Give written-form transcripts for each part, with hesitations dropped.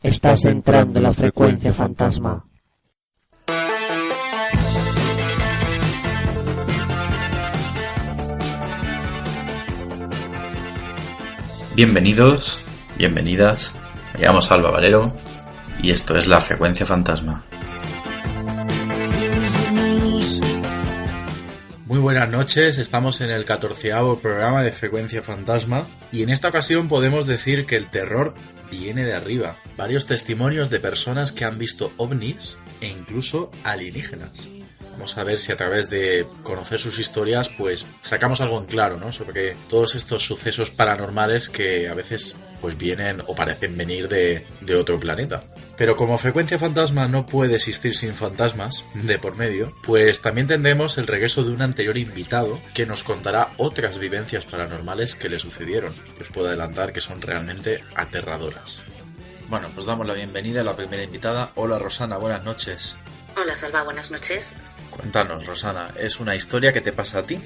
Estás entrando en la frecuencia fantasma. Bienvenidos, bienvenidas, me llamo Salva Valero y esto es La Frecuencia Fantasma. Muy buenas noches, estamos en el 14º programa de Frecuencia Fantasma y en esta ocasión podemos decir que el terror viene de arriba. Varios testimonios de personas que han visto ovnis e incluso alienígenas. Vamos a ver si a través de conocer sus historias pues sacamos algo en claro, ¿no? Sobre todos estos sucesos paranormales que a veces pues vienen o parecen venir de otro planeta. Pero como Frecuencia Fantasma no puede existir sin fantasmas de por medio, pues también tendremos el regreso de un anterior invitado que nos contará otras vivencias paranormales que le sucedieron. Os puedo adelantar que son realmente aterradoras. Bueno, pues damos la bienvenida a la primera invitada. Hola Rosana, buenas noches. Hola Salva, buenas noches. Cuéntanos, Rosana, ¿es una historia que te pasa a ti?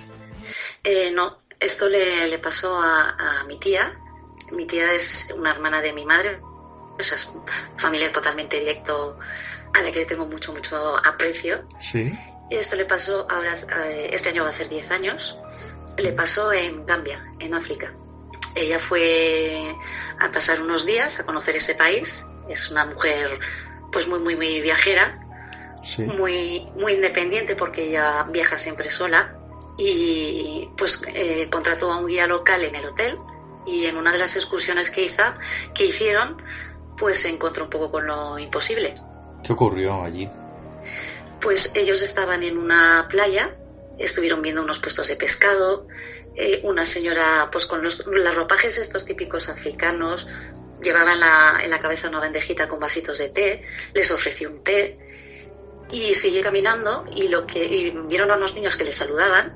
No, esto le pasó a mi tía. Mi tía es una hermana de mi madre, esa es familia totalmente directo a la que le tengo mucho aprecio. Sí. Y esto le pasó ahora, este año va a hacer 10 años, le pasó en Gambia, en África. Ella fue a pasar unos días a conocer ese país. Es una mujer pues muy viajera. Sí. Muy independiente porque ella viaja siempre sola y pues contrató a un guía local en el hotel y en una de las excursiones que hicieron pues se encontró un poco con lo imposible. ¿Qué ocurrió allí? Pues ellos estaban en una playa, estuvieron viendo unos puestos de pescado, una señora pues con los ropajes estos típicos africanos, llevaba en la cabeza una bandejita con vasitos de té, les ofreció un té. Y siguió caminando y vieron a unos niños que les saludaban.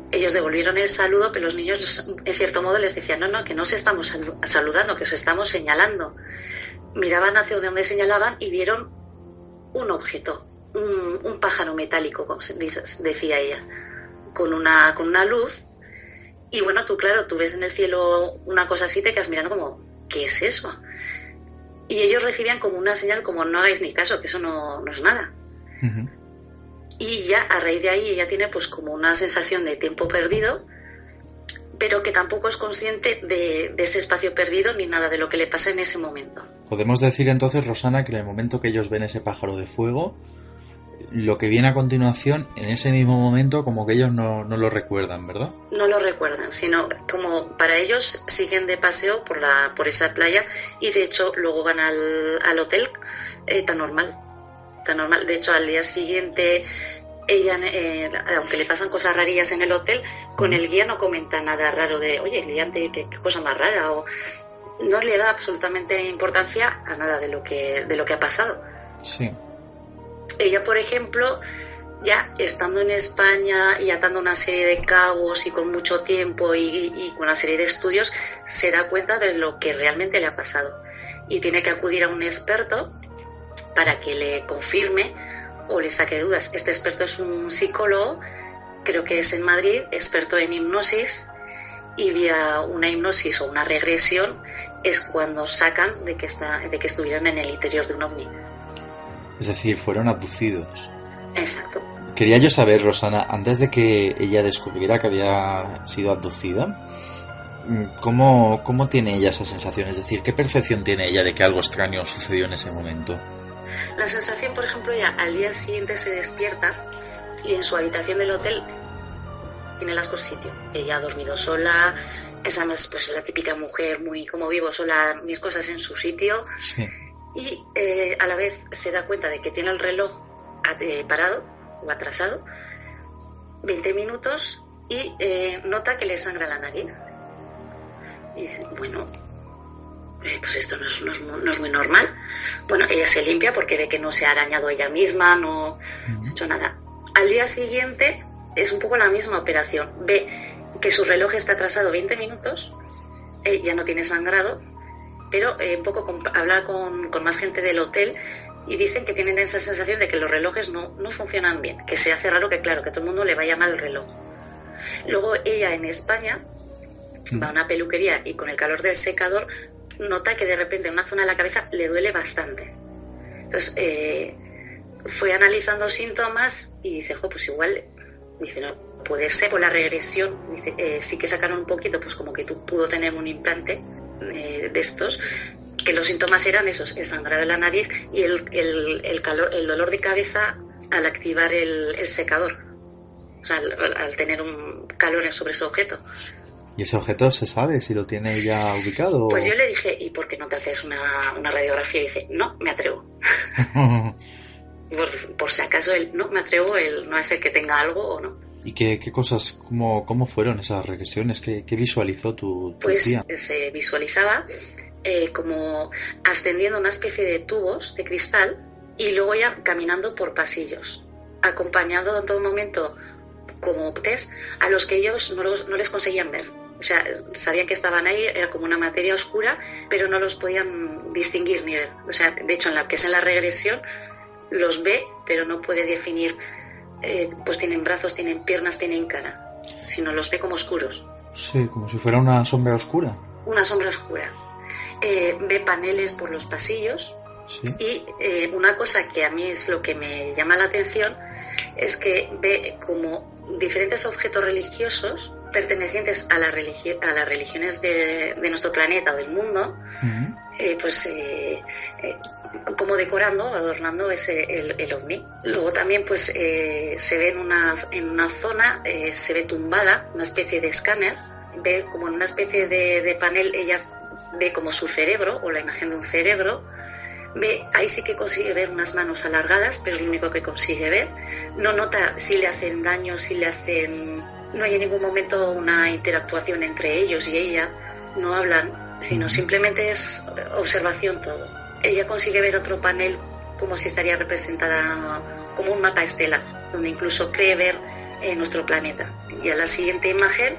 Ellos devolvieron el saludo, pero los niños en cierto modo les decían no, que no os estamos saludando, que os estamos señalando. Miraban hacia donde señalaban y vieron un objeto, un pájaro metálico, como decía ella, con una luz. Y bueno, tú ves en el cielo una cosa así, te quedas mirando como, ¿qué es eso? Y ellos recibían como una señal como no hagáis ni caso, que eso no es nada. Uh-huh. Y ya a raíz de ahí ella tiene pues como una sensación de tiempo perdido, pero que tampoco es consciente de ese espacio perdido ni nada de lo que le pasa en ese momento. Podemos decir entonces, Rosana, que en el momento que ellos ven ese pájaro de fuego, lo que viene a continuación, en ese mismo momento, como que ellos no lo recuerdan, ¿verdad? No lo recuerdan, sino como para ellos siguen de paseo por esa playa y de hecho luego van al hotel tan normal. De hecho, al día siguiente, ella, aunque le pasan cosas rarillas en el hotel, con el guía no comenta nada raro de, oye, el guía, qué cosa más rara, o no le da absolutamente importancia a nada de lo que ha pasado. Sí. Ella, por ejemplo, ya estando en España y atando una serie de cabos y con mucho tiempo y con una serie de estudios, se da cuenta de lo que realmente le ha pasado y tiene que acudir a un experto para que le confirme o le saque dudas. Este experto es un psicólogo, creo que es en Madrid, experto en hipnosis, y vía una hipnosis o una regresión es cuando sacan de que estuvieran en el interior de un ovni. Es decir, fueron abducidos. Exacto. Quería yo saber, Rosana, antes de que ella descubriera que había sido abducida, ¿cómo tiene ella esa sensación? Es decir, ¿qué percepción tiene ella de que algo extraño sucedió en ese momento? La sensación, por ejemplo, ella al día siguiente se despierta y en su habitación del hotel tiene las cosas sitio. Ella ha dormido sola, esa es pues la típica mujer muy como vivo sola, mis cosas en su sitio. Sí. Y a la vez se da cuenta de que tiene el reloj parado o atrasado 20 minutos y nota que le sangra la nariz. Y dice, bueno, pues esto no es muy normal. Bueno, ella se limpia porque ve que no se ha arañado ella misma, no se ha hecho nada. Al día siguiente es un poco la misma operación. Ve que su reloj está atrasado 20 minutos, ya no tiene sangrado, pero un poco habla con más gente del hotel y dicen que tienen esa sensación de que los relojes no funcionan bien, que se hace raro que todo el mundo le vaya mal el reloj. Luego ella en España va a una peluquería y con el calor del secador nota que de repente en una zona de la cabeza le duele bastante. Entonces fue analizando síntomas y dice, pues igual, dice, no, puede ser por la regresión, dice, sí que sacaron un poquito, pues como que tú pudo tener un implante de estos, que los síntomas eran esos, el sangrado de la nariz y el calor, el dolor de cabeza al activar el secador, o sea, al tener un calor sobre ese objeto. ¿Y ese objeto se sabe si lo tiene ya ubicado? Pues yo le dije, ¿y por qué no te haces una radiografía? Y dice, no, me atrevo. por si acaso, no me atrevo, no a ser que tenga algo o no. ¿Y qué cosas, cómo fueron esas regresiones? ¿Qué visualizó tu tía? Pues se visualizaba como ascendiendo una especie de tubos de cristal y luego ya caminando por pasillos, acompañado en todo momento como test a los que ellos no les conseguían ver. O sea, sabían que estaban ahí, era como una materia oscura, pero no los podían distinguir ni ver. O sea, de hecho, en la regresión los ve, pero no puede definir, pues tienen brazos, tienen piernas, tienen cara, sino los ve como oscuros. Sí, como si fuera una sombra oscura. Una sombra oscura. Ve paneles por los pasillos. Sí. Y una cosa que a mí es lo que me llama la atención es que ve como diferentes objetos religiosos pertenecientes a las religiones de nuestro planeta o del mundo, como decorando, adornando el ovni. Luego también pues se ve en una zona, se ve tumbada una especie de escáner, ve como en una especie de panel, ella ve como su cerebro o la imagen de un cerebro. Ahí sí que consigue ver unas manos alargadas, pero es lo único que consigue ver. No nota si le hacen daño, no hay en ningún momento una interactuación entre ellos y ella, no hablan, sino simplemente es observación todo. Ella consigue ver otro panel como si estaría representada como un mapa estelar, donde incluso cree ver nuestro planeta. Y a la siguiente imagen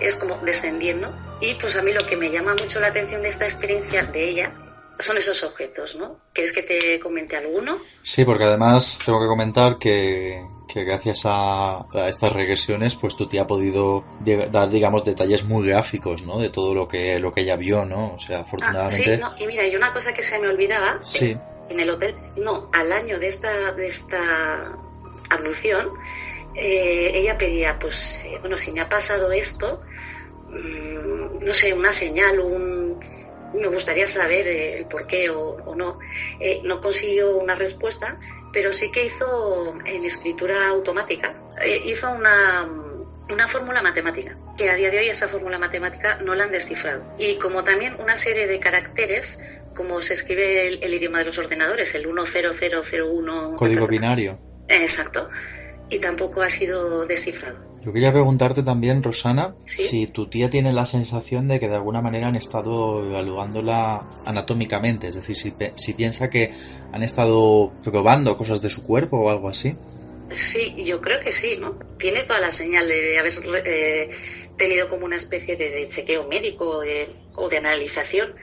es como descendiendo. Y pues a mí lo que me llama mucho la atención de esta experiencia de ella son esos objetos, ¿no? ¿Quieres que te comente alguno? Sí, porque además tengo que comentar que gracias a estas regresiones, pues tu tía ha podido dar, digamos, detalles muy gráficos, ¿no? De todo lo que ella vio, ¿no? O sea, afortunadamente... Sí, no, y mira, y una cosa que se me olvidaba, sí. En el hotel, al año de esta ablución, ella pedía, pues, si me ha pasado esto, no sé, una señal, me gustaría saber el por qué o no. No consiguió una respuesta, pero sí que hizo en escritura automática, hizo una fórmula matemática, que a día de hoy esa fórmula matemática no la han descifrado. Y como también una serie de caracteres, como se escribe el idioma de los ordenadores, el 10001... Código binario. Exacto. Y tampoco ha sido descifrado. Yo quería preguntarte también, Rosana, ¿sí? Si tu tía tiene la sensación de que de alguna manera han estado evaluándola anatómicamente, es decir, si piensa que han estado probando cosas de su cuerpo o algo así. Sí, yo creo que sí, ¿no? Tiene toda la señal de haber tenido como una especie de chequeo médico o de analización,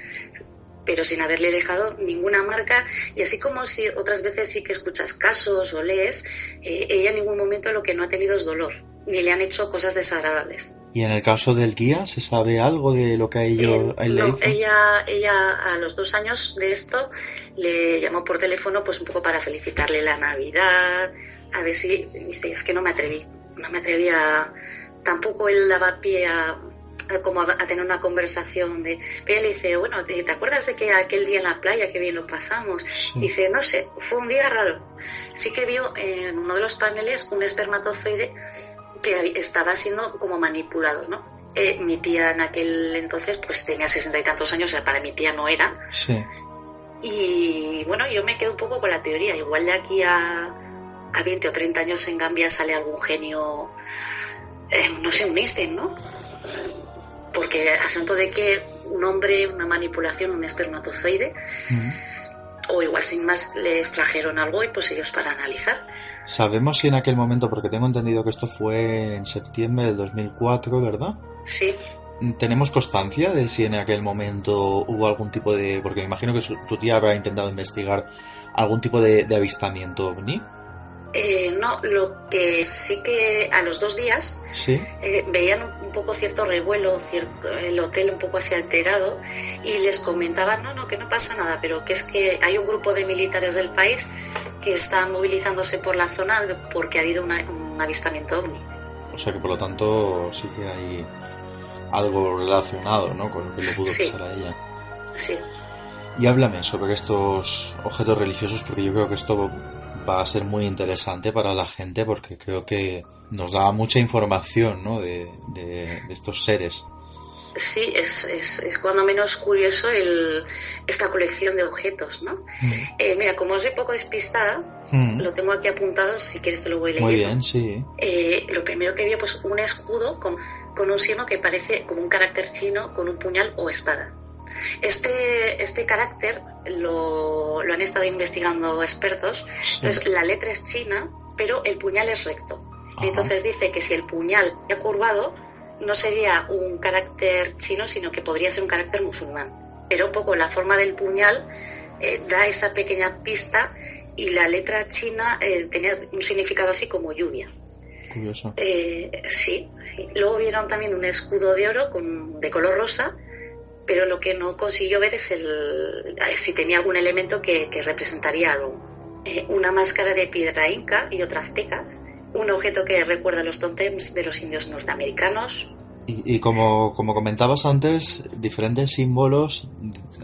pero sin haberle dejado ninguna marca. Y así como si otras veces sí que escuchas casos o lees, ella en ningún momento lo que no ha tenido es dolor, ni le han hecho cosas desagradables. ¿Y en el caso del guía se sabe algo de lo que a él le hizo? Ella a los 2 años de esto le llamó por teléfono pues un poco para felicitarle la Navidad, a ver si, dice, es que no me atreví a... Tampoco él daba pie a tener una conversación pero él dice, bueno, ¿te acuerdas de que aquel día en la playa que bien lo pasamos? Sí. Dice, no sé, fue un día raro. Sí que vio en uno de los paneles un espermatozoide que estaba siendo como manipulado, ¿no? Mi tía en aquel entonces pues tenía 60 y tantos años, o sea, para mi tía no era. Sí. Y bueno, yo me quedo un poco con la teoría, igual de aquí a 20 o 30 años en Gambia sale algún genio, no sé, un Einstein, ¿no? Porque asunto de que un hombre, una manipulación, un espermatozoide, o igual sin más le extrajeron algo y pues ellos para analizar. ¿Sabemos si en aquel momento, porque tengo entendido que esto fue en septiembre del 2004, ¿verdad? Sí. ¿Tenemos constancia de si en aquel momento hubo algún tipo de... Porque me imagino que tu tía habrá intentado investigar algún tipo de avistamiento ovni? No, lo que sí que a los 2 días Sí. veían un poco cierto revuelo, el hotel un poco así alterado, y les comentaban, no, que no pasa nada, pero que es que hay un grupo de militares del país que están movilizándose por la zona porque ha habido un avistamiento ovni. O sea que por lo tanto sí que hay algo relacionado, ¿no?, con lo que le pudo Sí. pasar a ella. Sí. Y háblame sobre estos objetos religiosos, porque yo creo que esto va a ser muy interesante para la gente, porque creo que nos da mucha información, ¿no?, de estos seres. Sí, es cuando menos curioso esta colección de objetos, ¿no? Mira, como soy poco despistada, lo tengo aquí apuntado, si quieres te lo voy leyendo. Muy bien, sí. Lo primero que vi, pues un escudo con un signo que parece como un carácter chino con un puñal o espada. Este carácter lo han estado investigando expertos. Sí. Entonces, la letra es china, pero el puñal es recto. Ajá. Entonces dice que si el puñal ha curvado, no sería un carácter chino, sino que podría ser un carácter musulmán. Pero un poco la forma del puñal da esa pequeña pista, y la letra china tenía un significado así como lluvia. Curioso. Sí. Luego vieron también un escudo de oro de color rosa, pero lo que no consiguió ver es si tenía algún elemento que representaría algo. Una máscara de piedra inca y otra azteca, un objeto que recuerda a los tótems de los indios norteamericanos. Y como comentabas antes, diferentes símbolos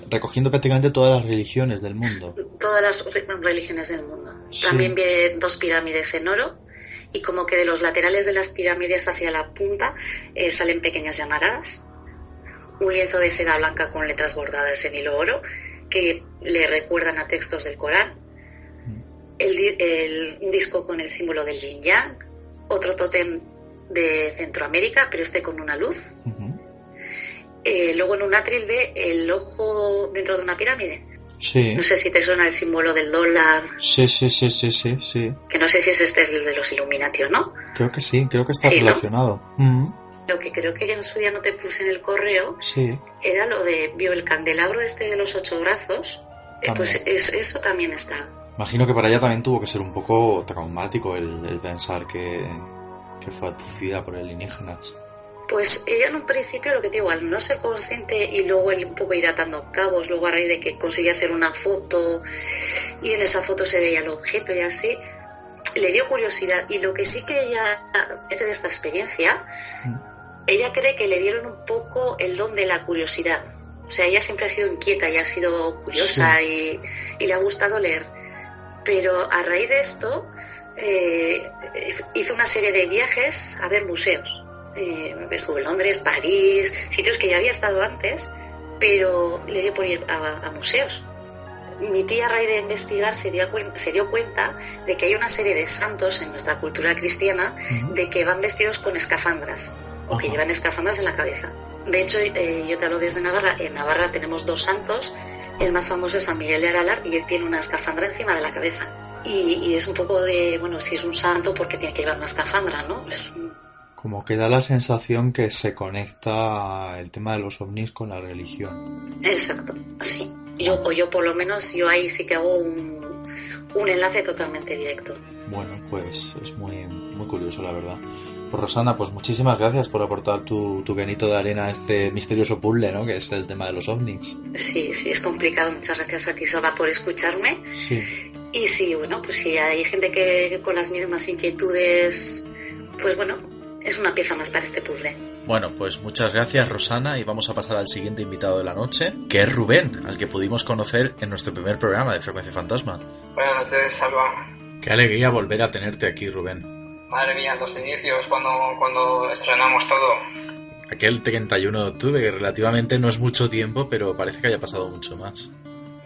recogiendo prácticamente todas las religiones del mundo. Todas las religiones del mundo. Sí. También vi 2 pirámides en oro, y como que de los laterales de las pirámides hacia la punta salen pequeñas llamaradas. Un lienzo de seda blanca con letras bordadas en hilo oro que le recuerdan a textos del Corán. Un disco con el símbolo del yin yang. Otro tótem de Centroamérica, pero con una luz. Uh-huh. Luego en un atril ve el ojo dentro de una pirámide. Sí. No sé si te suena el símbolo del dólar. Sí. Que no sé si es el de los Illuminati o no. Creo que sí, creo que está Sí, ¿no? relacionado. Uh-huh. Lo que creo que yo en su día no te puse en el correo, Sí. era lo de vio el candelabro de los 8 brazos. Pues eso también está. Imagino que para ella también tuvo que ser un poco traumático el pensar que fue abducida por alienígenas. Pues ella en un principio, lo que te digo, al no ser consciente y luego un poco ir atando cabos, luego a raíz de que conseguía hacer una foto y en esa foto se veía el objeto y así, le dio curiosidad. Y lo que sí que ella hace de esta experiencia, ella cree que le dieron un poco el don de la curiosidad. O sea, ella siempre ha sido inquieta y ha sido curiosa, sí, y le ha gustado leer. Pero a raíz de esto hizo una serie de viajes a ver museos. Estuvo en Londres, París, sitios que ya había estado antes, pero le dio por ir a museos. Mi tía, a raíz de investigar, se dio cuenta de que hay una serie de santos en nuestra cultura cristiana, de que van vestidos con escafandras, o que llevan escafandras en la cabeza. De hecho, yo te hablo desde Navarra. En Navarra tenemos 2 santos. El más famoso es San Miguel de Aralar, y él tiene una escafandra encima de la cabeza. Y es un poco de, bueno, si es un santo, ¿por qué tiene que llevar una escafandra, no? Como que da la sensación que se conecta el tema de los ovnis con la religión. Exacto, sí. Yo por lo menos, yo ahí sí que hago un enlace totalmente directo. Bueno, pues es muy, muy curioso, la verdad. Pues Rosana, pues muchísimas gracias por aportar tu granito de arena a este misterioso puzzle, ¿no?, que es el tema de los ovnis. Sí, es complicado. Muchas gracias a ti, Soba, por escucharme. Sí. Y sí, bueno, pues si hay gente que con las mismas inquietudes, pues bueno, es una pieza más para este puzzle. Bueno, pues muchas gracias, Rosana, y vamos a pasar al siguiente invitado de la noche, que es Rubén, al que pudimos conocer en nuestro primer programa de Frecuencia Fantasma. Buenas noches, Salva. Qué alegría volver a tenerte aquí, Rubén. Madre mía, los inicios, cuando estrenamos todo. Aquel 31 de octubre, que relativamente no es mucho tiempo, pero parece que haya pasado mucho más.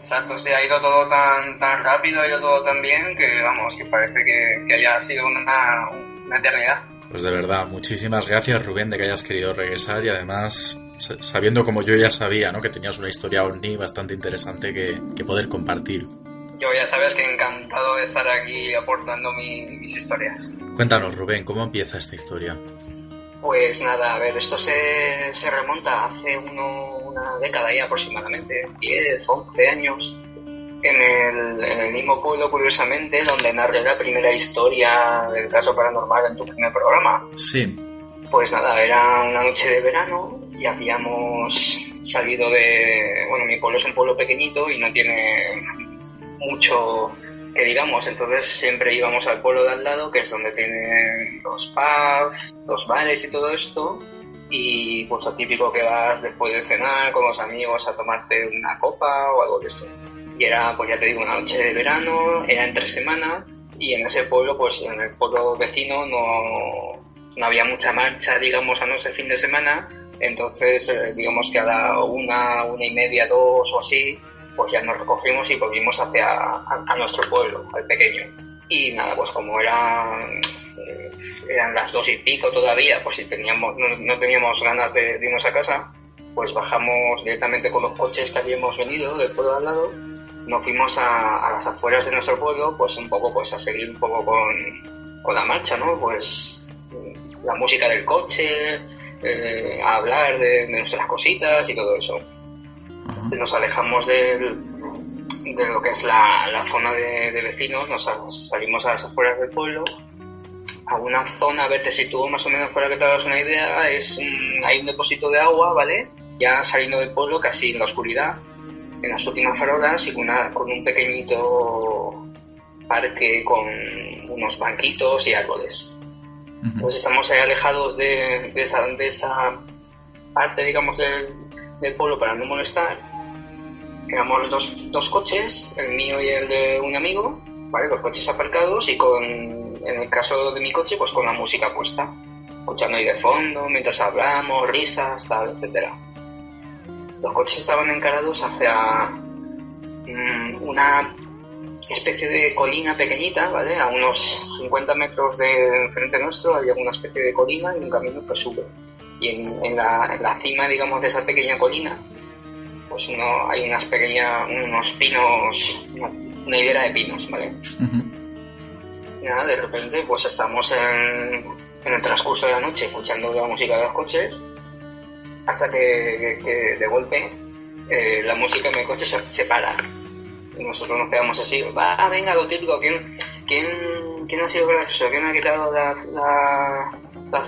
Exacto, sí, ha ido todo tan rápido, ha ido todo tan bien, que vamos, que parece que haya sido una eternidad. Pues de verdad, muchísimas gracias, Rubén, de que hayas querido regresar, y además, sabiendo como yo ya sabía, ¿no?, que tenías una historia ovni bastante interesante que poder compartir. Yo ya sabes que encantado de estar aquí aportando mis historias. Cuéntanos, Rubén, ¿cómo empieza esta historia? Pues nada, a ver, esto se remonta hace una década ya aproximadamente, 10, 11 años. en el mismo pueblo, curiosamente, donde narré la primera historia del caso paranormal en tu primer programa. Sí. Pues nada, era una noche de verano y habíamos salido de... Bueno, mi pueblo es un pueblo pequeñito y no tiene mucho que digamos, entonces siempre íbamos al pueblo de al lado, que es donde tienen los pubs, los bares y todo esto, y pues lo típico que vas después de cenar con los amigos a tomarte una copa o algo de esto. Y era, pues ya te digo, una noche de verano, era entre semana, y en ese pueblo, pues en el pueblo vecino no había mucha marcha, digamos, a no ser fin de semana, entonces digamos que a la una y media, 2 o así, pues ya nos recogimos y volvimos a nuestro pueblo, al pequeño. Y nada, pues como eran las 2 y pico todavía, pues si no teníamos ganas de irnos a casa, pues bajamos directamente con los coches que habíamos venido del pueblo de al lado, nos fuimos a las afueras de nuestro pueblo, pues un poco pues a seguir un poco con la marcha, ¿no? Pues la música del coche, a hablar de nuestras cositas y todo eso. Nos alejamos de lo que es la zona de vecinos, nos salimos a las afueras del pueblo, a una zona, a ver, te sitúo más o menos para que te hagas una idea, hay un depósito de agua, ¿vale? Ya saliendo del pueblo, casi en la oscuridad, en las últimas farolas, y con un pequeñito parque con unos banquitos y árboles. Pues estamos ahí alejados de esa parte, digamos, del pueblo para no molestar. Éramos dos coches, el mío y el de un amigo, ¿vale? Los coches aparcados y en el caso de mi coche, pues con la música puesta, escuchando ahí de fondo, mientras hablamos, risas, tal, etcétera. Los coches estaban encarados hacia una especie de colina pequeñita, ¿vale? A unos 50 metros de enfrente nuestro había una especie de colina y un camino que sube. Y en la cima, digamos, de esa pequeña colina, pues hay unos pinos, una hilera de pinos, ¿vale? Y nada, de repente, pues estamos en el transcurso de la noche escuchando la música de los coches, hasta que de golpe la música en el coche se para. Y nosotros nos quedamos así, venga, lo típico, ¿quién ha sido gracioso? ¿Quién ha quitado la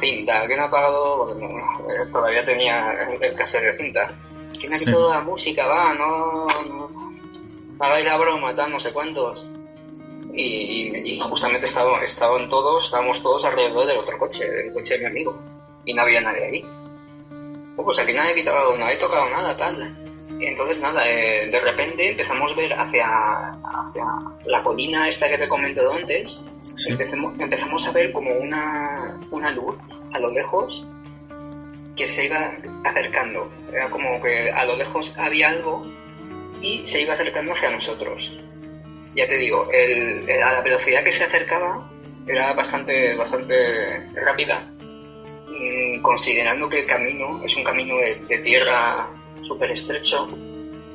cinta? ¿Quién ha apagado? Porque todavía tenía el cassette de cinta. ¿Quién ha quitado la música? No hagáis la broma, tal, no sé cuántos. Y justamente estábamos todos alrededor del otro coche, del coche de mi amigo. Y no había nadie ahí. Pues aquí nadie ha tocado nada, tal. Y entonces nada, de repente empezamos a ver hacia la colina esta que te he comentado antes. Sí. Empezamos a ver como una luz a lo lejos que se iba acercando. Era como que a lo lejos había algo y se iba acercando hacia nosotros. Ya te digo, a la velocidad que se acercaba era bastante rápida, considerando que el camino es un camino de tierra súper estrecho,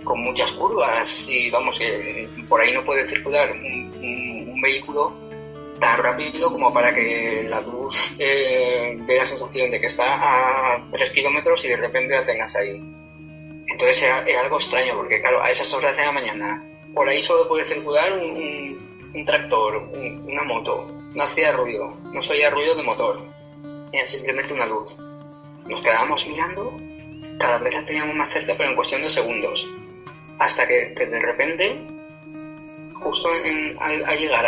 con muchas curvas, y vamos, que por ahí no puede circular un vehículo tan rápido como para que la luz dé la sensación de que está a 3 kilómetros y de repente la tengas ahí. Entonces era algo extraño, porque claro, a esas horas de la mañana por ahí solo puede circular un tractor, una moto, no hacía ruido, no se oía ruido de motor, era simplemente una luz. Nos quedábamos mirando, cada vez la teníamos más cerca, pero en cuestión de segundos, hasta que de repente, justo al llegar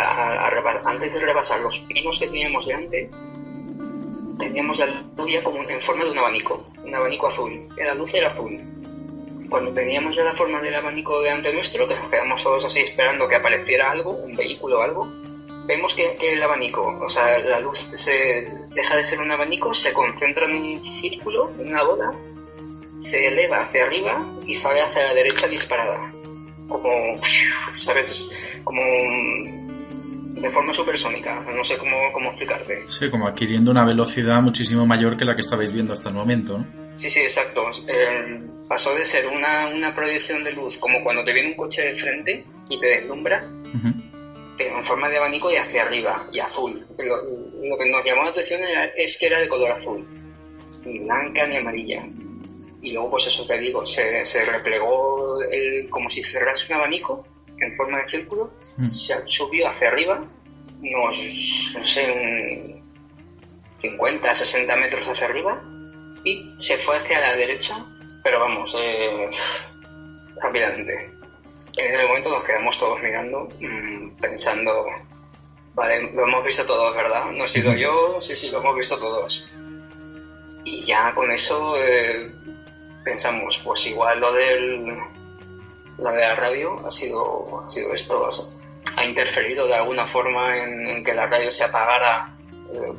antes de rebasar los pinos que teníamos delante, teníamos la luz ya como en forma de un abanico azul, la luz era azul. Cuando teníamos ya la forma del abanico delante nuestro, que nos quedamos todos así esperando que apareciera algo, un vehículo o algo, vemos que el abanico, o sea, la luz deja de ser un abanico, se concentra en un círculo, en una bola, se eleva hacia arriba y sale hacia la derecha disparada. Como, ¿sabes? Como de forma supersónica, no sé cómo explicarte. Sí, como adquiriendo una velocidad muchísimo mayor que la que estabais viendo hasta el momento, ¿no? Sí, exacto. Pasó de ser una proyección de luz, como cuando te viene un coche de frente y te deslumbra, pero en forma de abanico y hacia arriba, y azul. Lo que nos llamó la atención es que era de color azul, ni blanca ni amarilla. Y luego, pues eso te digo, se replegó como si cerrase un abanico, en forma de círculo, se subió hacia arriba, unos, no sé, 50, 60 metros hacia arriba, y se fue hacia la derecha, pero vamos, rápidamente. En ese momento nos quedamos todos mirando, pensando, vale, lo hemos visto todos, ¿verdad? No he sido yo, sí, lo hemos visto todos. Y ya con eso pensamos, pues igual lo de la radio ha sido esto, ha interferido de alguna forma en que la radio se apagara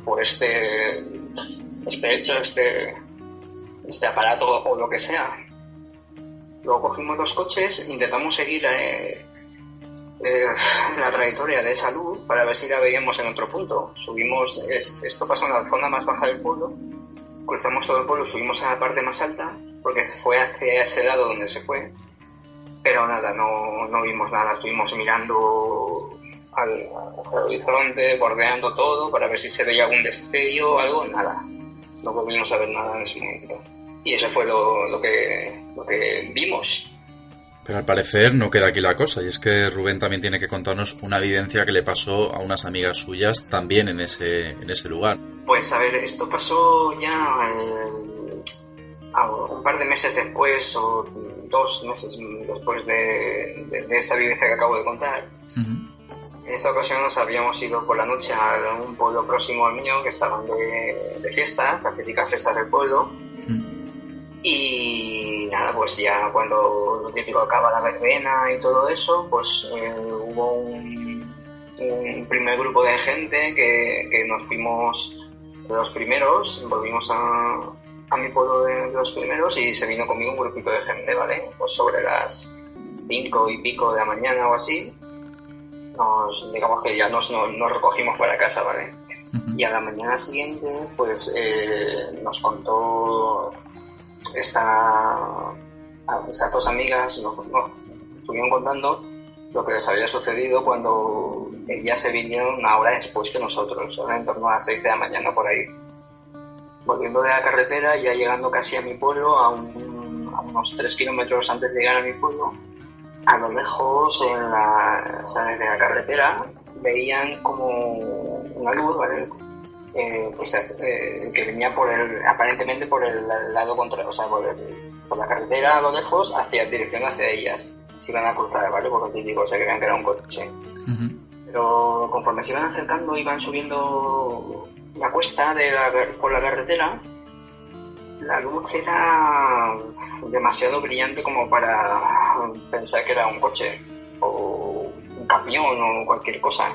por este hecho, este aparato o lo que sea. Luego cogimos los coches, intentamos seguir la trayectoria de esa luz para ver si la veíamos en otro punto. Subimos, esto pasó en la zona más baja del pueblo, cruzamos todo el pueblo, subimos a la parte más alta, porque fue hacia ese lado donde se fue, pero nada, no vimos nada, estuvimos mirando al horizonte, bordeando todo, para ver si se veía algún destello o algo, nada, no volvimos a ver nada en ese momento. Y eso fue lo que vimos. Pero al parecer no queda aquí la cosa, y es que Rubén también tiene que contarnos una vivencia que le pasó a unas amigas suyas también en ese lugar. Pues a ver, esto pasó ya un par de meses después, o 2 meses después de esta vivencia que acabo de contar. En esta ocasión nos habíamos ido por la noche a un pueblo próximo al mío, que estaban de fiestas, las típicas fiestas del pueblo. Y nada, pues ya cuando lo típico acaba la verbena y todo eso, pues hubo un primer grupo de gente que nos fuimos de los primeros, volvimos a mi pueblo de los primeros, y se vino conmigo un grupito de gente, ¿vale? Pues sobre las 5 y pico de la mañana o así, digamos que ya nos recogimos para casa, ¿vale? Y a la mañana siguiente, pues nos contó estas 2 amigas, nos estuvieron contando lo que les había sucedido cuando ellas se vinieron una hora después que nosotros, en torno a las 6 de la mañana por ahí. Volviendo de la carretera, ya llegando casi a mi pueblo, a unos 3 kilómetros antes de llegar a mi pueblo, a lo lejos, desde la carretera, veían como una luz, ¿vale? Que venía aparentemente por el lado contrario, o sea, por la carretera a lo lejos, dirección hacia ellas. Se iban a cruzar, ¿vale? Porque típico, se creían que era un coche. Pero conforme se iban acercando, iban subiendo la cuesta por la carretera, la luz era demasiado brillante como para pensar que era un coche o un camión o cualquier cosa.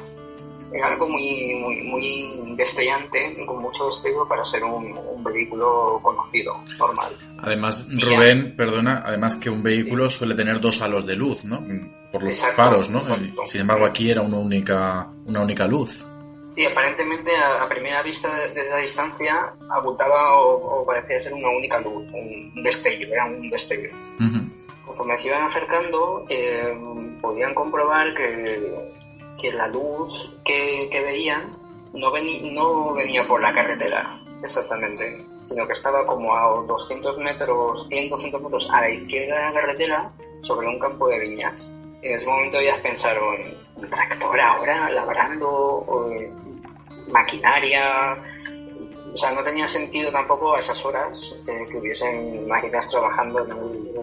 Era algo muy destellante, con mucho destello para ser un vehículo conocido, normal. Además, Rubén, perdona, además que un vehículo suele tener 2 halos de luz, ¿no? Por los faros, ¿no? Exacto. Sin embargo, aquí era una única luz. Sí, aparentemente a primera vista desde la distancia abultaba o parecía ser una única luz, un destello, era un destello. Conforme se iban acercando, podían comprobar que la luz que veían no venía por la carretera, exactamente, sino que estaba como a 200 metros, 100, 200 metros a la izquierda de la carretera, sobre un campo de viñas. En ese momento ellas pensaron, ¿un tractor ahora labrando? Maquinaria? O sea, no tenía sentido tampoco a esas horas que hubiesen máquinas trabajando en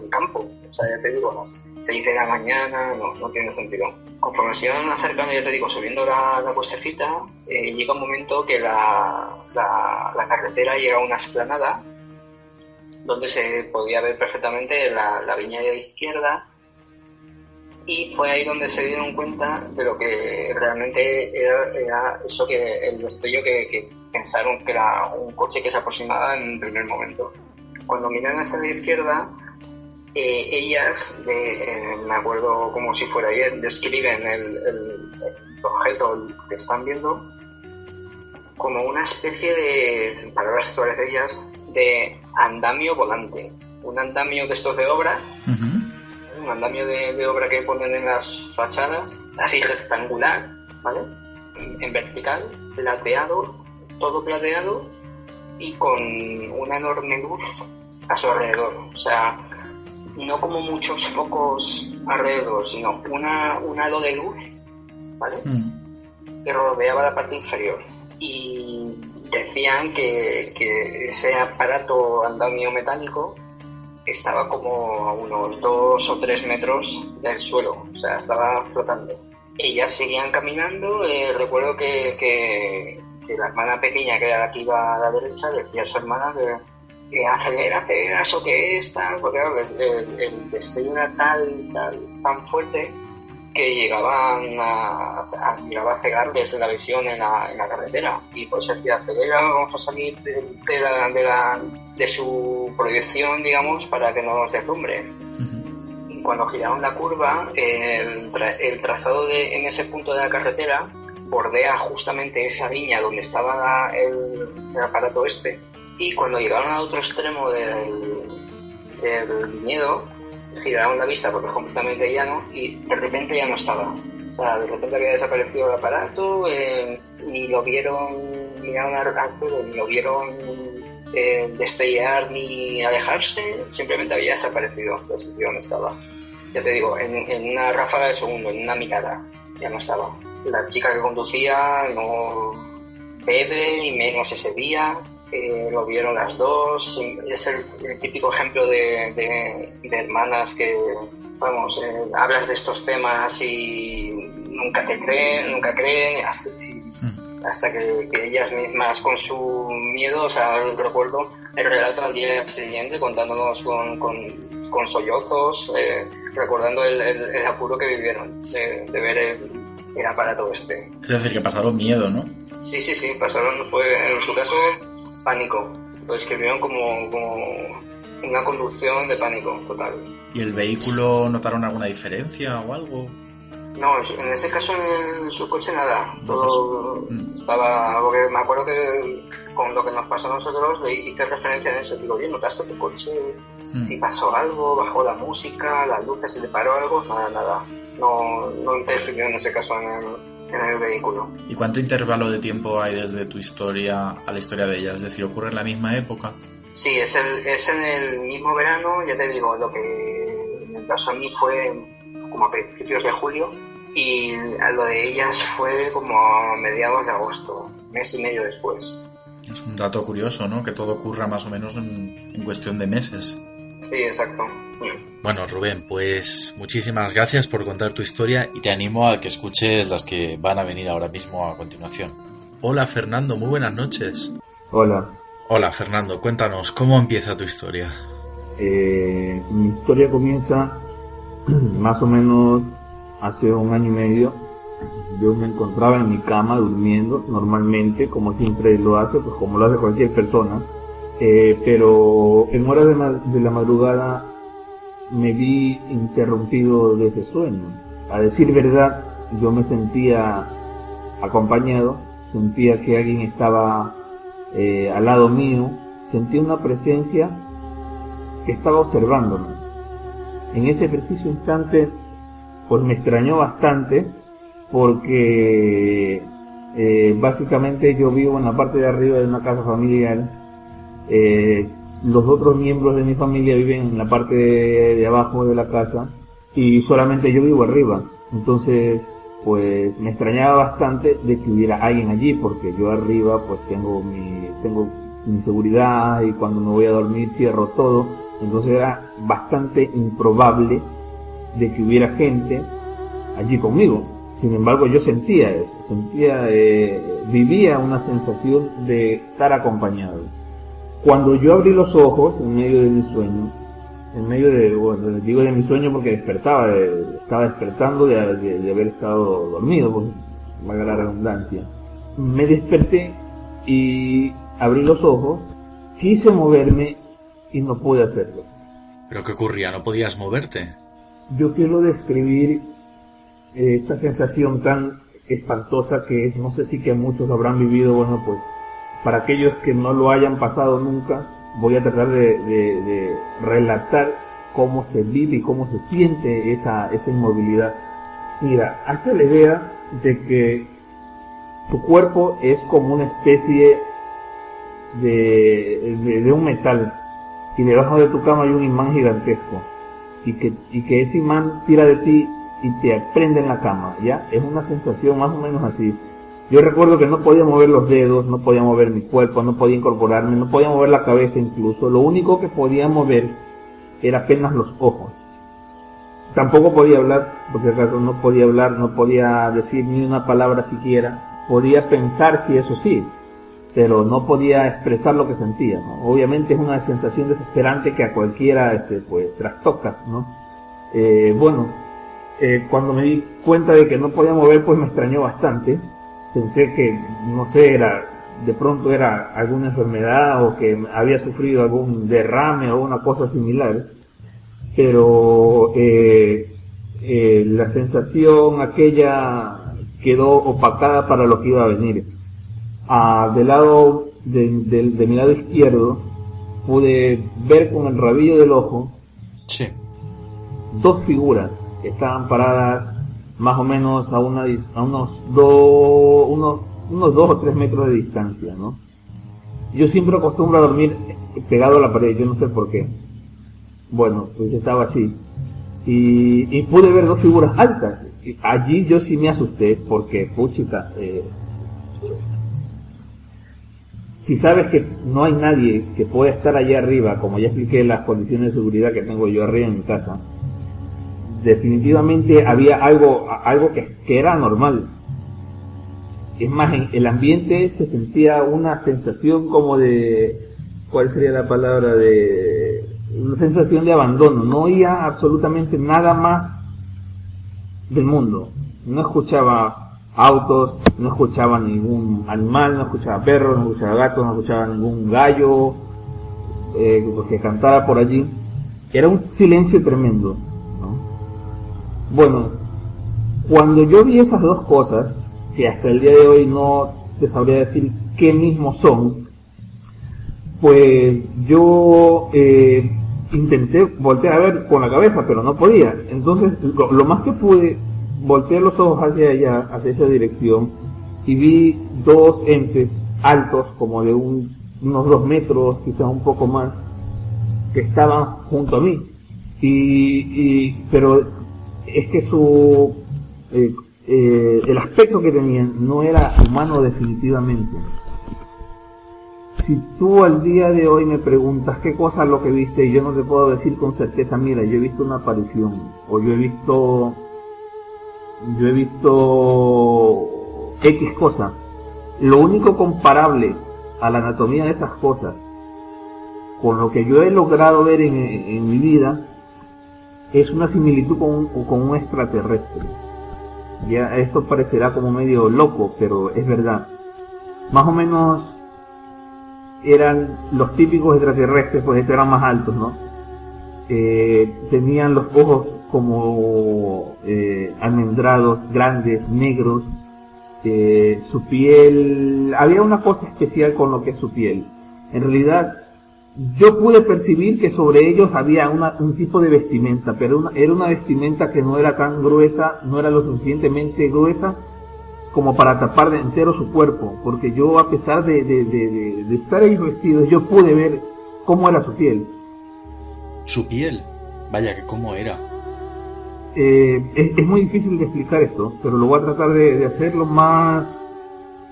el campo. O sea, ya te digo, a las 6 de la mañana, no tiene sentido. Conforme se iban acercando, ya te digo, subiendo la cuestecita, llega un momento que la carretera llega a una explanada donde se podía ver perfectamente la viña de la izquierda, y fue ahí donde se dieron cuenta de lo que realmente era eso, que el destello que pensaron que era un coche que se aproximaba en el primer momento. Cuando miran hacia la izquierda, ellas, me acuerdo como si fuera ayer, describen el objeto que están viendo como una especie de, palabras actuales de ellas, de andamio volante. Un andamio de estos de obra, un andamio de obra que ponen en las fachadas, así rectangular, ¿vale? En vertical, plateado, todo plateado, y con una enorme luz a su alrededor. O sea, no como muchos focos alrededor, sino un halo de luz, ¿vale? Que rodeaba la parte inferior. Y decían que ese aparato andamio metálico estaba como a unos 2 o 3 metros del suelo, o sea, estaba flotando. Ellas seguían caminando. Recuerdo que la hermana pequeña, que era la que iba a la derecha, decía a su hermana que acelera, eso que es, tal, porque claro, el destello era tan fuerte que llegaba a cegarles la visión en la carretera, y por eso decía, acelera, vamos a salir de su proyección, digamos, para que no nos deslumbre. Y cuando giraron la curva, el trazado en ese punto de la carretera bordea justamente esa línea donde estaba el aparato este, y cuando llegaron al otro extremo del viñedo, giraron la vista porque es completamente llano, y de repente ya no estaba. O sea, de repente había desaparecido el aparato, ni lo vieron, miraron al suelo, ni lo vieron destellar ni alejarse, simplemente había desaparecido del sitio donde estaba. Ya te digo, en una ráfaga de segundo, en una mirada, ya no estaba. La chica que conducía no bebe, y menos ese día. Lo vieron las dos. Es el típico ejemplo de hermanas que, vamos, hablas de estos temas y nunca creen hasta que ellas mismas, con su miedo, o sea, recuerdo el relato al día siguiente contándonos con sollozos, recordando el apuro que vivieron de ver el aparato este. Es decir, que pasaron miedo, ¿no? Sí, pasaron, en su caso, pánico. Lo describieron como una conducción de pánico total. ¿Y el vehículo notaron alguna diferencia o algo? No, en ese caso en su coche nada. Todo estaba... Porque me acuerdo que con lo que nos pasó a nosotros hice referencia en eso. Digo, oye, ¿notaste tu coche? Si pasó algo, bajó la música, las luces, se le paró algo. Nada. No interfirió en ese caso en el vehículo. ¿Y cuánto intervalo de tiempo hay desde tu historia a la historia de ella? Es decir, ¿ocurre en la misma época? Sí, es en el mismo verano. Ya te digo, lo que me pasó a mí fue como a principios de julio, y a lo de ellas fue como a mediados de agosto, mes y medio después. Es un dato curioso, ¿no? Que todo ocurra más o menos en cuestión de meses. Sí, exacto. Bueno, Rubén, pues muchísimas gracias por contar tu historia, y te animo a que escuches las que van a venir ahora mismo a continuación. Hola, Fernando, muy buenas noches. Hola. Hola, Fernando, cuéntanos, ¿cómo empieza tu historia? Mi historia comienza más o menos hace 1 año y medio. Yo me encontraba en mi cama durmiendo normalmente, como siempre lo hace, pues como lo hace cualquier persona, pero en horas de la madrugada me vi interrumpido de ese sueño. A decir verdad, yo me sentía acompañado, sentía que alguien estaba al lado mío, sentí una presencia que estaba observándome. En ese preciso instante, pues me extrañó bastante, porque básicamente yo vivo en la parte de arriba de una casa familiar. Los otros miembros de mi familia viven en la parte de abajo de la casa, y solamente yo vivo arriba. Entonces, pues me extrañaba bastante de que hubiera alguien allí, porque yo arriba pues tengo mi seguridad, y cuando me voy a dormir cierro todo. Entonces era bastante improbable de que hubiera gente allí conmigo. Sin embargo, yo sentía eso, vivía una sensación de estar acompañado. Cuando yo abrí los ojos en medio de mi sueño, digo de mi sueño porque estaba despertando de haber estado dormido, pues, valga la redundancia. Me desperté y abrí los ojos, quise moverme y no pude hacerlo. ¿Pero qué ocurría? ¿No podías moverte? Yo quiero describir esta sensación tan espantosa que es, no sé si que muchos habrán vivido. Bueno, pues para aquellos que no lo hayan pasado nunca, voy a tratar de relatar cómo se vive y cómo se siente esa inmovilidad. Mira, hazte la idea de que tu cuerpo es como una especie de un metal, y debajo de tu cama hay un imán gigantesco. y que ese imán tira de ti y te prende en la cama, ¿ya? Es una sensación más o menos así. Yo recuerdo que no podía mover los dedos, no podía mover mi cuerpo, no podía incorporarme, no podía mover la cabeza incluso. Lo único que podía mover era apenas los ojos. Tampoco podía hablar, porque acaso no podía hablar, no podía decir ni una palabra siquiera. Podía pensar, sí, eso sí, pero no podía expresar lo que sentía, ¿no? Obviamente es una sensación desesperante que a cualquiera pues trastoca, ¿no? Cuando me di cuenta de que no podía mover, pues me extrañó bastante. Pensé que, no sé, de pronto era alguna enfermedad o que había sufrido algún derrame o una cosa similar, pero la sensación aquella quedó opacada para lo que iba a venir. Del lado de mi lado izquierdo pude ver con el rabillo del ojo dos figuras que estaban paradas más o menos a unos 2 o 3 metros de distancia, ¿no? Yo siempre acostumbro a dormir pegado a la pared, yo no sé por qué. Bueno, pues estaba así. Y pude ver dos figuras altas. Allí yo sí me asusté porque, puchica, si sabes que no hay nadie que pueda estar allá arriba, como ya expliqué las condiciones de seguridad que tengo yo arriba en mi casa, definitivamente había algo que era anormal. Es más, en el ambiente se sentía una sensación como de, ¿cuál sería la palabra? Una sensación de abandono. No oía absolutamente nada más del mundo. No escuchaba autos, no escuchaba ningún animal, no escuchaba perros, no escuchaba gatos, no escuchaba ningún gallo que cantara por allí. Era un silencio tremendo, ¿no? Bueno, cuando yo vi esas dos cosas, que hasta el día de hoy no te sabría decir qué mismos son, pues yo intenté voltear a ver con la cabeza, pero no podía. Entonces, lo más que pude, volteé los ojos hacia allá, hacia esa dirección, y vi dos entes altos, como de unos 2 metros, quizás un poco más, que estaban junto a mí. Pero es que el aspecto que tenían no era humano definitivamente. Si tú al día de hoy me preguntas qué cosa es lo que viste, y yo no te puedo decir con certeza, mira, yo he visto una aparición, o yo he visto X cosa. Lo único comparable a la anatomía de esas cosas con lo que yo he logrado ver en mi vida es una similitud con un extraterrestre. Ya esto parecerá como medio loco, pero es verdad. Más o menos eran los típicos extraterrestres, pues estos eran más altos, ¿no? Tenían los ojos como almendrados, grandes, negros. Su piel, había una cosa especial con lo que es su piel. En realidad, yo pude percibir que sobre ellos había un tipo de vestimenta, pero era una vestimenta que no era tan gruesa, no era lo suficientemente gruesa como para tapar de entero su cuerpo, porque yo, a pesar de estar ahí vestidos, yo pude ver cómo era su piel. ¿Su piel? Vaya, que cómo era. Es muy difícil de explicar esto, pero lo voy a tratar de hacer lo más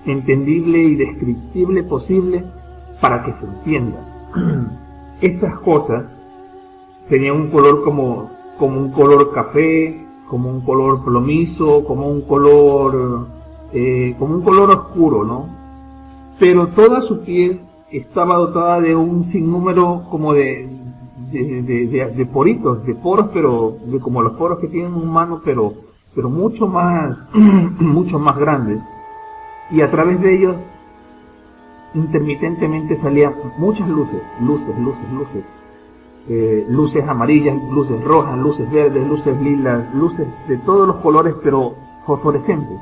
entendible y descriptible posible para que se entienda. Estas cosas tenían un color como un color café, como un color plomizo, como un color oscuro, ¿no? Pero toda su piel estaba dotada de un sinnúmero como de poritos, de poros, pero como los poros que tiene un humano, pero mucho más mucho más grandes, y a través de ellos intermitentemente salían muchas luces amarillas, luces rojas, luces verdes, luces lilas, luces de todos los colores, pero fosforescentes.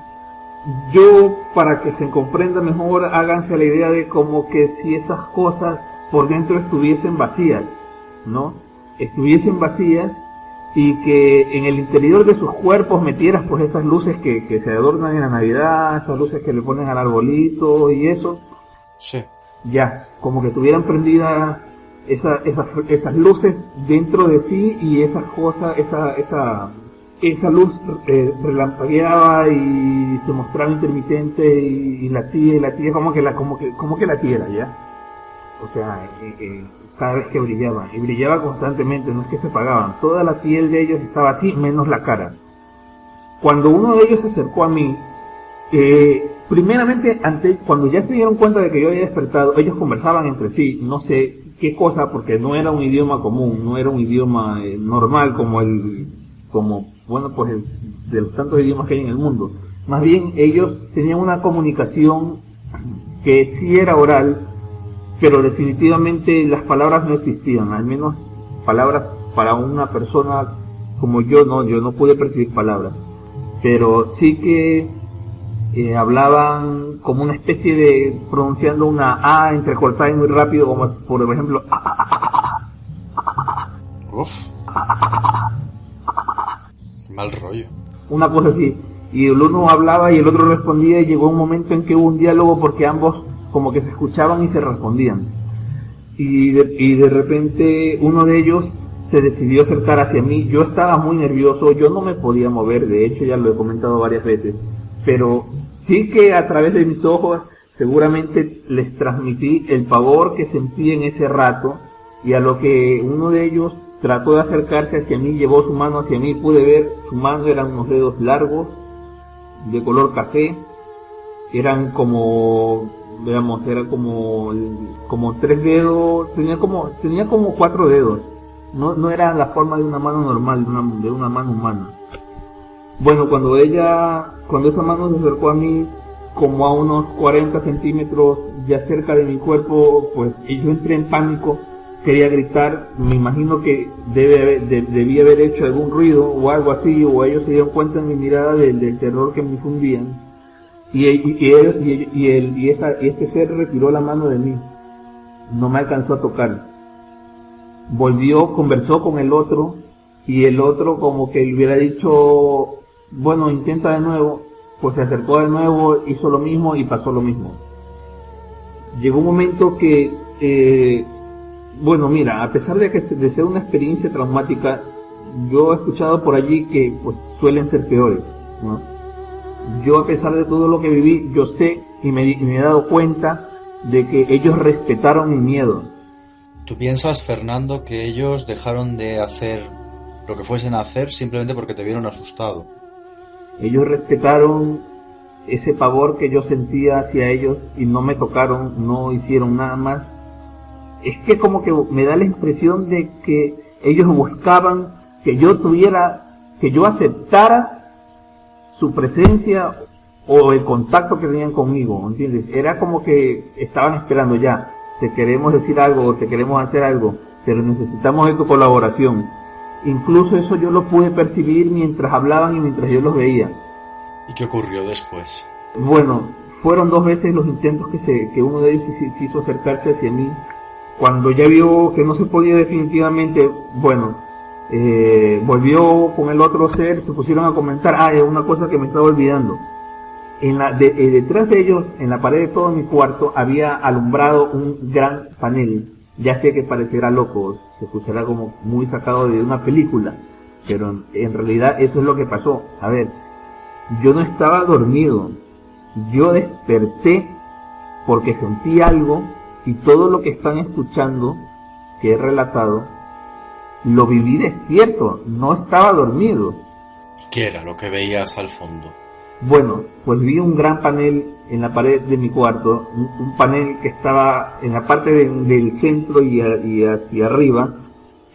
Yo, para que se comprenda mejor, háganse la idea de como que si esas cosas por dentro estuviesen vacías, ¿no? Estuviesen vacías, y que en el interior de sus cuerpos metieras pues esas luces que se adornan en la Navidad, esas luces que le ponen al arbolito y eso. Sí. Ya, como que tuvieran prendida esas luces dentro de sí, y esas cosas, esa luz relampagueaba y se mostraba intermitente y latía como que latiera, ¿ya? O sea, cada vez que brillaba, y brillaba constantemente, no es que se apagaban, toda la piel de ellos estaba así, menos la cara. Cuando uno de ellos se acercó a mí, primeramente, cuando ya se dieron cuenta de que yo había despertado, ellos conversaban entre sí, no sé qué cosa, porque no era un idioma común, no era un idioma normal pues de los tantos idiomas que hay en el mundo. Más bien ellos tenían una comunicación que sí era oral, pero definitivamente las palabras no existían, al menos palabras para una persona como yo no pude percibir palabras, pero sí que hablaban como una especie de, pronunciando una A entrecortada y muy rápido, como por ejemplo Uf. Mal rollo. Una cosa así, y el uno hablaba y el otro respondía, y llegó un momento en que hubo un diálogo porque ambos como que se escuchaban y se respondían, y de repente uno de ellos se decidió acercar hacia mí. Yo estaba muy nervioso, yo no me podía mover, de hecho ya lo he comentado varias veces, pero sí que a través de mis ojos seguramente les transmití el pavor que sentí en ese rato, y a lo que uno de ellos trató de acercarse hacia mí, llevó su mano hacia mí, pude ver su mano, eran unos dedos largos, de color café, eran como, veamos, era como 3 dedos, tenía como 4 dedos, no era la forma de una mano normal, de una mano humana. Bueno, cuando esa mano se acercó a mí, como a unos 40 centímetros ya cerca de mi cuerpo, pues yo entré en pánico, quería gritar, me imagino que debía haber hecho algún ruido o algo así, o ellos se dieron cuenta en mi mirada del terror que me infundían, y este ser retiró la mano de mí, no me alcanzó a tocar, conversó con el otro, y el otro como que le hubiera dicho, bueno, intenta de nuevo, pues se acercó de nuevo, hizo lo mismo y pasó lo mismo. Llegó un momento que, bueno, mira, a pesar de ser una experiencia traumática, yo he escuchado por allí que pues suelen ser peores, ¿no? Yo, a pesar de todo lo que viví, yo sé y me he dado cuenta de que ellos respetaron mi miedo. ¿Tú piensas, Fernando, que ellos dejaron de hacer lo que fuesen a hacer simplemente porque te vieron asustado? Ellos respetaron ese pavor que yo sentía hacia ellos y no me tocaron, no hicieron nada más. Es que como que me da la impresión de que ellos buscaban que yo aceptara su presencia o el contacto que tenían conmigo, ¿entiendes? Era como que estaban esperando, ya, te queremos decir algo o te queremos hacer algo, pero necesitamos de tu colaboración. Incluso eso yo lo pude percibir mientras hablaban y mientras yo los veía. ¿Y qué ocurrió después? Bueno, fueron 2 veces los intentos que uno de ellos quiso acercarse hacia mí. Cuando ya vio que no se podía definitivamente, bueno, volvió con el otro ser, se pusieron a comentar, es una cosa que me estaba olvidando. Detrás de ellos, en la pared de todo mi cuarto, había alumbrado un gran panel. Ya sé que parecerá loco, se escuchará como muy sacado de una película, pero en realidad eso es lo que pasó. A ver, yo no estaba dormido, yo desperté porque sentí algo, y todo lo que están escuchando, que he relatado, lo viví despierto, no estaba dormido. ¿Qué era lo que veías al fondo? Bueno, pues vi un gran panel en la pared de mi cuarto, un panel que estaba en la parte del centro y hacia arriba,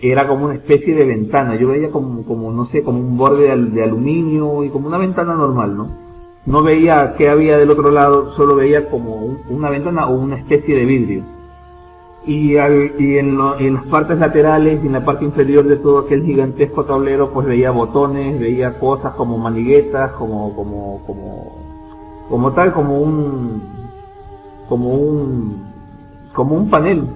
era como una especie de ventana. Yo veía como no sé, como un borde de aluminio y como una ventana normal, ¿no? No veía qué había del otro lado, solo veía como una ventana o una especie de vidrio. Y en las partes laterales y en la parte inferior de todo aquel gigantesco tablero, pues veía botones, veía cosas como maniguetas, como un panel,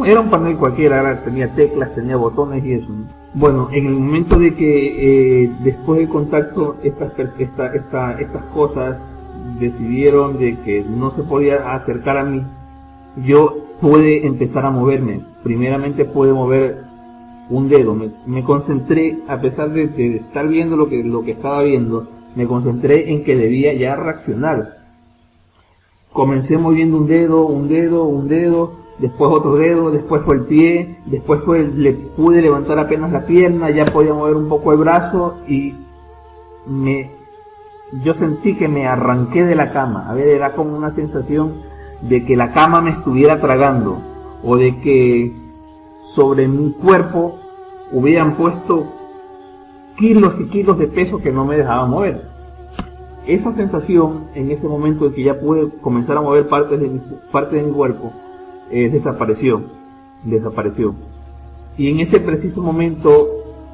era un panel cualquiera, tenía teclas, tenía botones y eso, ¿no? Bueno, en el momento de que después del contacto estas cosas decidieron de que no se podía acercar a mí, yo pude empezar a moverme. Primeramente pude mover un dedo. Me concentré, a pesar de estar viendo lo que estaba viendo, me concentré en que debía ya reaccionar. Comencé moviendo un dedo, después otro dedo, después fue el pie, después le pude levantar apenas la pierna, ya podía mover un poco el brazo y yo sentí que me arranqué de la cama. A ver, era como una sensación de que la cama me estuviera tragando, o de que sobre mi cuerpo hubieran puesto kilos y kilos de peso que no me dejaban mover. Esa sensación, en ese momento en que ya pude comenzar a mover parte de mi cuerpo, desapareció. Y en ese preciso momento,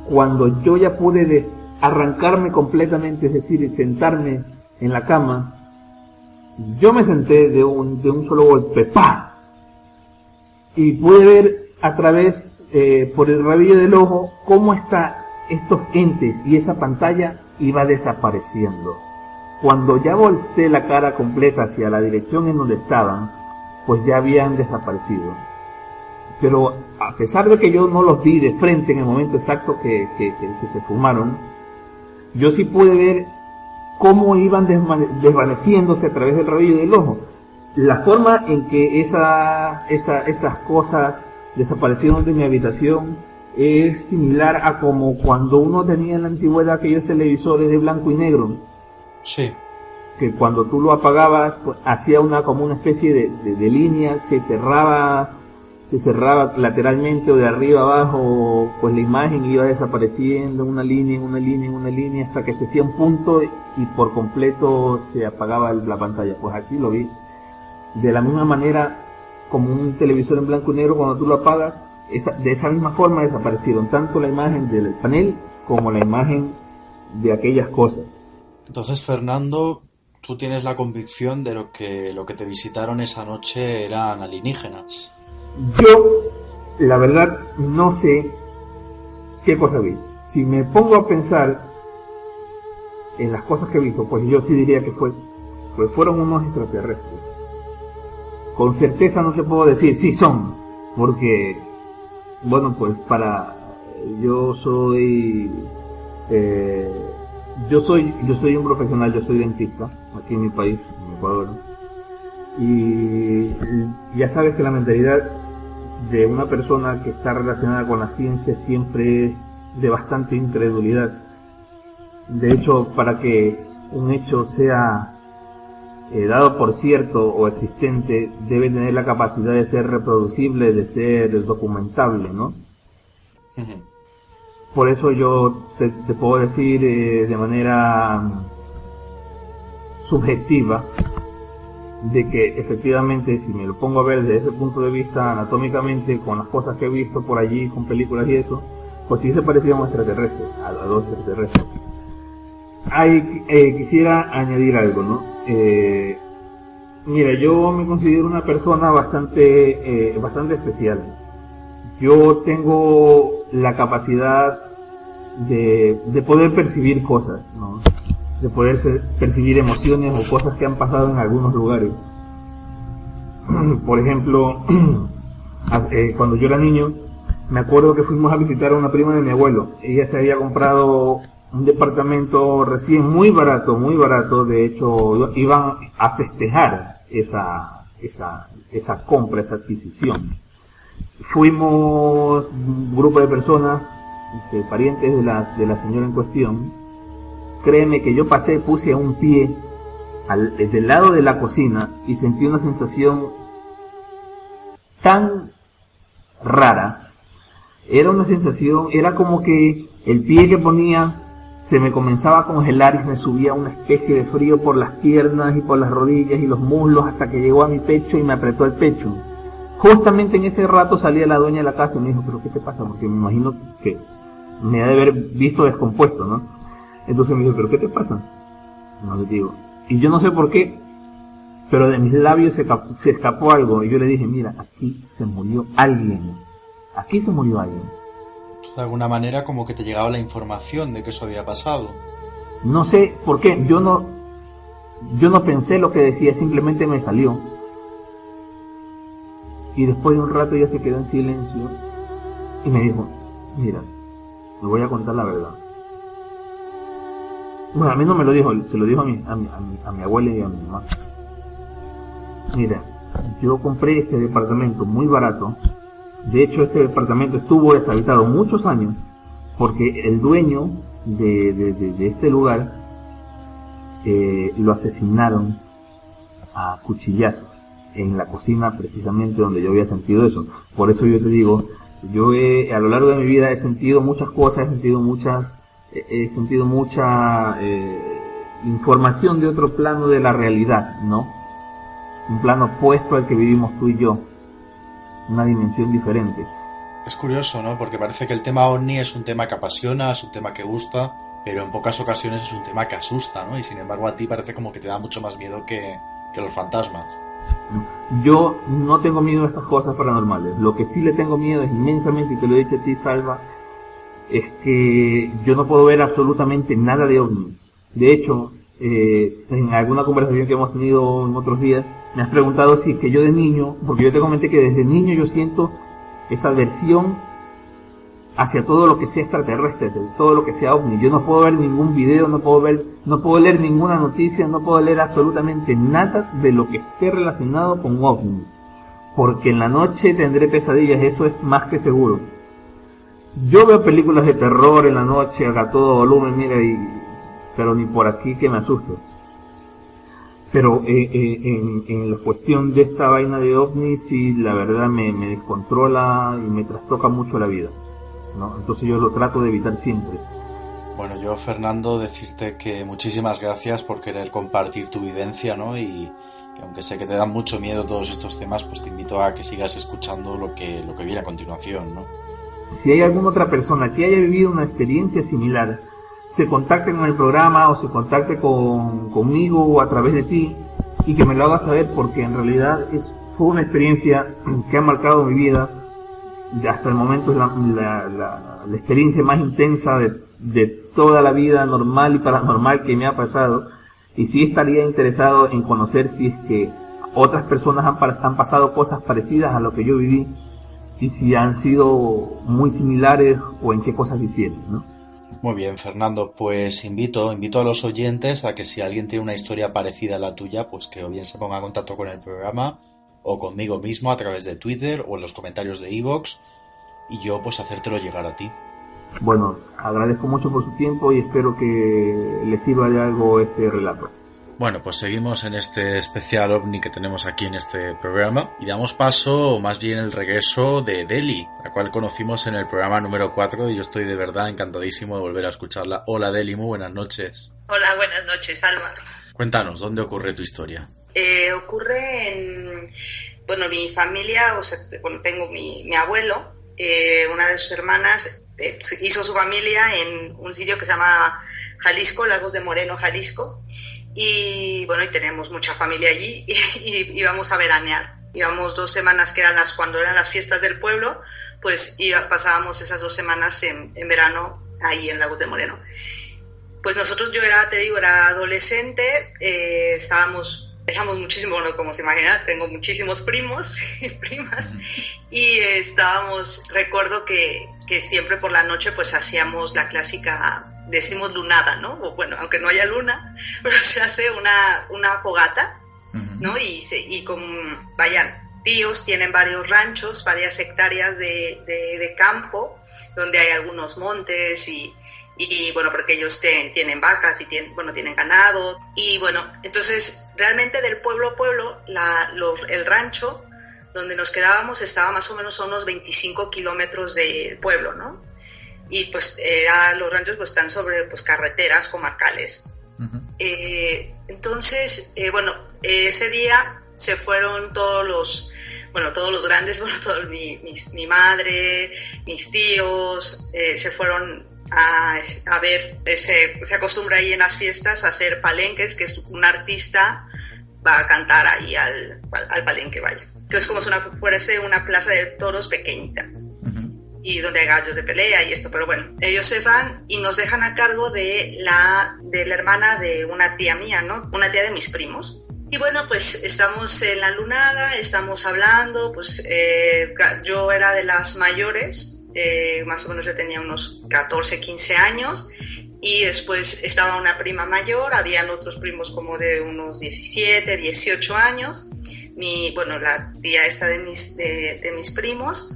cuando yo ya pude arrancarme completamente, es decir, sentarme en la cama, yo me senté de un solo golpe, ¡pah! Y pude ver a través, por el rabillo del ojo, cómo estos entes y esa pantalla iba desapareciendo. Cuando ya volteé la cara completa hacia la dirección en donde estaban, pues ya habían desaparecido. Pero a pesar de que yo no los vi de frente en el momento exacto que se fumaron, yo sí pude ver cómo iban desvaneciéndose a través del rabillo del ojo. La forma en que esas cosas desaparecieron de mi habitación es similar a como cuando uno tenía en la antigüedad aquellos televisores de blanco y negro. Sí. Que cuando tú lo apagabas, pues, hacía como una especie de línea, se cerraba lateralmente o de arriba abajo, pues la imagen iba desapareciendo, una línea, hasta que se hacía un punto y por completo se apagaba la pantalla. Pues así lo vi. De la misma manera, como un televisor en blanco y negro, cuando tú lo apagas, de esa misma forma desaparecieron tanto la imagen del panel como la imagen de aquellas cosas. Entonces, Fernando, tú tienes la convicción de lo que te visitaron esa noche eran alienígenas. Yo, la verdad, no sé qué cosa vi. Si me pongo a pensar en las cosas que he visto, pues yo sí diría que fueron unos extraterrestres. Con certeza no te puedo decir sí son, porque, bueno, pues yo soy un profesional, yo soy dentista aquí en mi país, en Ecuador, y ya sabes que la mentalidad de una persona que está relacionada con la ciencia siempre es de bastante incredulidad. De hecho, para que un hecho sea dado por cierto o existente, debe tener la capacidad de ser reproducible, de ser documentable, ¿no? Uh-huh. Por eso yo te puedo decir de manera subjetiva de que efectivamente, si me lo pongo a ver desde ese punto de vista anatómicamente, con las cosas que he visto por allí, con películas y eso, pues sí se parecía a un extraterrestre, a dos extraterrestres. Quisiera añadir algo, ¿no? Mira, yo me considero una persona bastante especial. Yo tengo la capacidad de poder percibir cosas, ¿no? De poder percibir emociones o cosas que han pasado en algunos lugares. Por ejemplo, cuando yo era niño, me acuerdo que fuimos a visitar a una prima de mi abuelo. Ella se había comprado un departamento recién muy barato, de hecho iban a festejar esa compra, esa adquisición. Fuimos un grupo de personas, parientes de la señora en cuestión. Créeme que yo puse un pie del lado de la cocina y sentí una sensación tan rara. Era como que el pie que ponía se me comenzaba a congelar y me subía una especie de frío por las piernas y por las rodillas y los muslos hasta que llegó a mi pecho y me apretó el pecho. Justamente en ese rato salía la dueña de la casa y me dijo, ¿pero qué te pasa? Porque me imagino que me ha de haber visto descompuesto, ¿no? Entonces me dijo, ¿pero qué te pasa? No le digo. Y yo no sé por qué, pero de mis labios se escapó algo. Y yo le dije, mira, aquí se murió alguien. De alguna manera como que te llegaba la información de que eso había pasado. No sé por qué, yo no pensé lo que decía, simplemente me salió. y después de un rato ella se quedó en silencio y me dijo, mira, me voy a contar la verdad. Bueno, a mí no me lo dijo, se lo dijo a mi abuela y a mi mamá. Mira, yo compré este departamento muy barato. De hecho, este departamento estuvo deshabitado muchos años porque el dueño de este lugar lo asesinaron a cuchillazos en la cocina, precisamente donde yo había sentido eso. Por eso yo te digo, yo a lo largo de mi vida he sentido muchas cosas, he sentido mucha información de otro plano de la realidad, ¿no? Un plano opuesto al que vivimos tú y yo, una dimensión diferente. Es curioso, ¿no? Porque parece que el tema ovni es un tema que apasiona, es un tema que gusta, pero en pocas ocasiones es un tema que asusta, ¿no? Y sin embargo a ti parece como que te da mucho más miedo que los fantasmas. Yo no tengo miedo a estas cosas paranormales. Lo que sí le tengo miedo es inmensamente, y te lo he dicho a ti, Salva, es que yo no puedo ver absolutamente nada de ovni. De hecho, en alguna conversación que hemos tenido en otros días, me has preguntado si es que yo de niño, porque yo te comenté que desde niño yo siento esa aversión hacia todo lo que sea extraterrestre, todo lo que sea ovni. Yo no puedo ver ningún video, no puedo leer ninguna noticia, no puedo leer absolutamente nada de lo que esté relacionado con ovni, porque en la noche tendré pesadillas, eso es más que seguro. Yo veo películas de terror en la noche a todo volumen, mira, pero ni por aquí que me asusto. Pero en la cuestión de esta vaina de ovnis, sí, la verdad me descontrola y me trastoca mucho la vida, ¿no? Entonces yo lo trato de evitar siempre. Bueno, yo, Fernando, decirte que muchísimas gracias por querer compartir tu vivencia, ¿no? Y que aunque sé que te dan mucho miedo todos estos temas, pues te invito a que sigas escuchando lo que viene a continuación, ¿no? Si hay alguna otra persona que haya vivido una experiencia similar, se contacte con el programa o se contacte conmigo o a través de ti y que me lo haga saber, porque en realidad fue una experiencia que ha marcado mi vida. Hasta el momento es la experiencia más intensa de toda la vida normal y paranormal que me ha pasado, y sí estaría interesado en conocer si es que otras personas han pasado cosas parecidas a lo que yo viví y si han sido muy similares o en qué cosas difieren, ¿no? Muy bien, Fernando, pues invito a los oyentes a que si alguien tiene una historia parecida a la tuya, pues que o bien se ponga en contacto con el programa o conmigo mismo a través de Twitter o en los comentarios de iVoox, y yo pues hacértelo llegar a ti. Bueno, agradezco mucho por su tiempo y espero que les sirva de algo este relato. Bueno, pues seguimos en este especial OVNI que tenemos aquí en este programa y damos paso, o más bien el regreso de Deli, la cual conocimos en el programa número 4 y yo estoy de verdad encantadísimo de volver a escucharla. Hola Deli, muy buenas noches. Hola, buenas noches, Alma. Cuéntanos, ¿dónde ocurre tu historia? Ocurre en, mi familia, tengo mi abuelo, una de sus hermanas hizo su familia en un sitio que se llama Jalisco, Lagos de Moreno, Jalisco. Y tenemos mucha familia allí y íbamos a veranear. Íbamos 2 semanas que cuando eran las fiestas del pueblo, pues pasábamos esas 2 semanas en verano ahí en Lagos de Moreno. Pues nosotros, yo era adolescente, viajamos muchísimo, como se imagina, tengo muchísimos primos y primas, y recuerdo que siempre por la noche pues hacíamos la clásica, decimos lunada, ¿no? O aunque no haya luna, pero se hace una fogata, ¿no? Y tíos tienen varios ranchos, varias hectáreas de campo, donde hay algunos montes y porque ellos tienen vacas y tienen ganado. Y entonces realmente del pueblo a pueblo, el rancho donde nos quedábamos estaba más o menos a unos 25 kilómetros del pueblo, ¿no? Y pues los ranchos pues están sobre carreteras comarcales. Uh-huh. Entonces, ese día se fueron todos los grandes, mi madre, mis tíos, se fueron a ver, se acostumbra ahí en las fiestas a hacer palenques, que es un artista va a cantar ahí al palenque, vaya. Entonces como fuese una plaza de toros pequeñita. Uh-huh. Y donde hay gallos de pelea y esto, pero ellos se van y nos dejan a cargo de la hermana de una tía mía, ¿no? Una tía de mis primos. Y bueno, pues estamos en la lunada, estamos hablando, pues yo era de las mayores, más o menos yo tenía unos 14, 15 años, y después estaba una prima mayor, habían otros primos como de unos 17, 18 años, la tía esta de mis primos,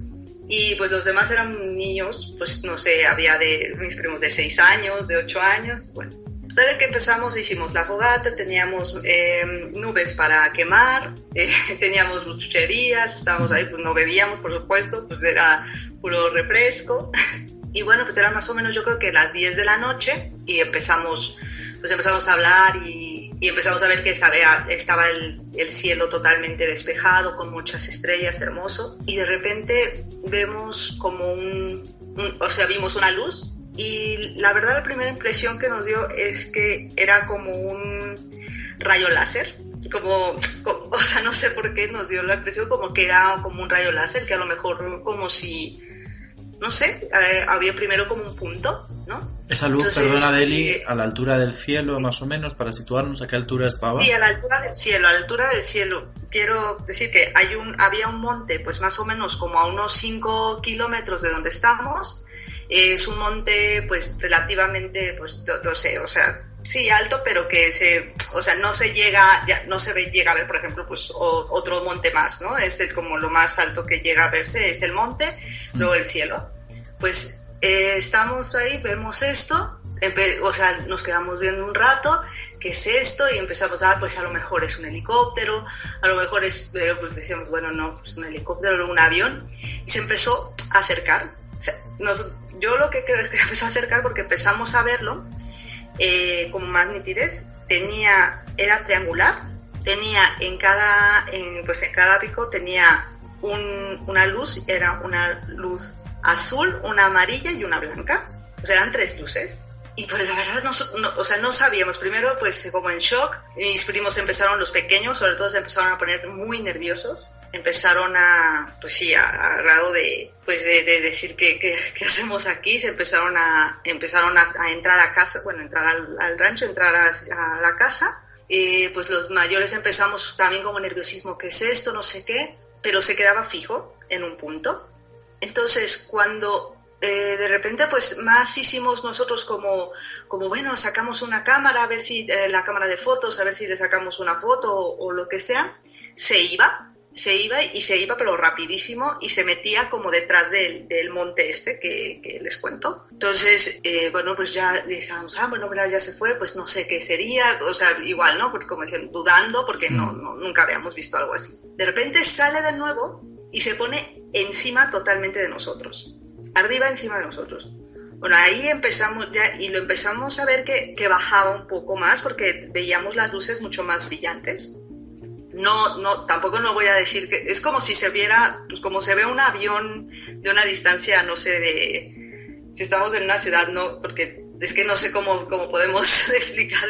y pues los demás eran niños, pues no sé, había de mis primos de 6 años, de 8 años, bueno. Desde que empezamos hicimos la fogata, teníamos nubes para quemar, teníamos lucherías, estábamos ahí, pues no bebíamos, por supuesto, pues era puro refresco. Y bueno, pues era más o menos yo creo que las 10 de la noche y empezamos a hablar y empezamos a ver que estaba el cielo totalmente despejado, con muchas estrellas, hermoso. Y de repente vemos como vimos una luz. Y la verdad, la primera impresión que nos dio es que era como un rayo láser, no sé por qué nos dio la impresión como que era como un rayo láser, que a lo mejor como si, no sé, había primero como un punto, ¿no? Esa luz, entonces, perdona Deli, a la altura del cielo más o menos, para situarnos, ¿a qué altura estaba? Sí, a la altura del cielo. Quiero decir que había un monte, pues más o menos como a unos 5 kilómetros de donde estamos. Es un monte pues relativamente, pues no sé, o sea, sí alto, pero que no se llega a ver, por ejemplo, pues otro monte más, ¿no? Como lo más alto que llega a verse es el monte, luego el cielo. Pues estamos ahí, vemos esto, nos quedamos viendo un rato, ¿qué es esto? Y empezamos pues a lo mejor es un helicóptero, a lo mejor pues decíamos, bueno, no, pues un helicóptero o un avión, y se empezó a acercar. Yo lo que creo es que empezó a acercar porque empezamos a verlo como más nitidez. Era triangular, tenía en cada pico tenía una luz, era una luz azul, una amarilla y una blanca, o sea, eran 3 luces. Y pues la verdad no sabíamos, primero pues como en shock, mis primos los pequeños sobre todo se empezaron a poner muy nerviosos, empezaron a grado de decir ¿qué hacemos aquí? Se empezaron a entrar a casa, entrar al rancho, entrar a la casa, pues los mayores empezamos también como nerviosismo, ¿qué es esto? No sé qué, pero se quedaba fijo en un punto. Entonces cuando de repente pues más hicimos nosotros como bueno, sacamos una cámara, a ver si la cámara de fotos, a ver si le sacamos una foto o lo que sea, se iba pero rapidísimo y se metía como detrás del monte que les cuento. Entonces pues ya estábamos, ya se fue, pues no sé qué sería, o sea, igual, ¿no? Porque como decían, dudando, porque nunca habíamos visto algo así. De repente sale de nuevo y se pone encima totalmente de nosotros. Arriba encima de nosotros. Bueno, ahí empezamos ya y lo empezamos a ver que bajaba un poco más porque veíamos las luces mucho más brillantes. Tampoco no voy a decir que es como si se viera, pues como se ve un avión de una distancia, no sé, si estamos en una ciudad, no, porque es que no sé cómo podemos explicar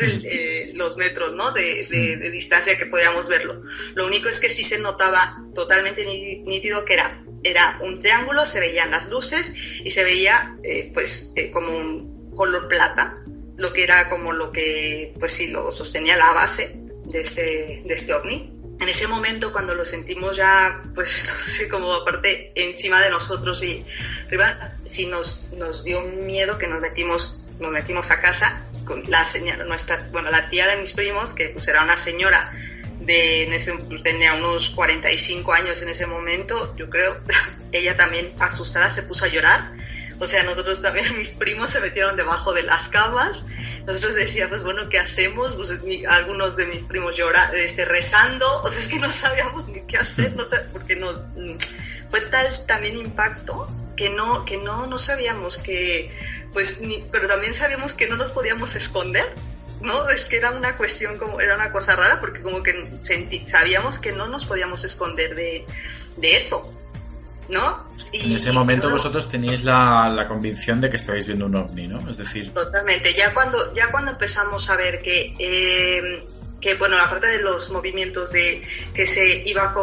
los metros, ¿no? de distancia que podíamos verlo. Lo único es que sí se notaba totalmente nítido que era un triángulo, se veían las luces y se veía como un color plata, lo que era como lo que pues sí lo sostenía la base de este ovni. En ese momento cuando lo sentimos ya pues no sé, como aparte encima de nosotros y arriba, sí nos dio miedo que nos metimos a casa con la tía de mis primos, que pues era una señora tenía unos 45 años en ese momento, yo creo. Ella también asustada se puso a llorar, o sea, nosotros también, mis primos se metieron debajo de las camas. Nosotros decíamos, bueno, ¿qué hacemos? Pues algunos de mis primos rezando, o sea, es que no sabíamos ni qué hacer, no sé, porque fue tal también impacto que no sabíamos pero también sabíamos que no nos podíamos esconder, ¿no? Es que era una cosa rara, porque como que sabíamos que no nos podíamos esconder de eso, ¿no? En ese momento vosotros teníais la convicción de que estabais viendo un ovni, ¿no? Es decir... Totalmente. Ya cuando empezamos a ver que aparte de los movimientos de que se iba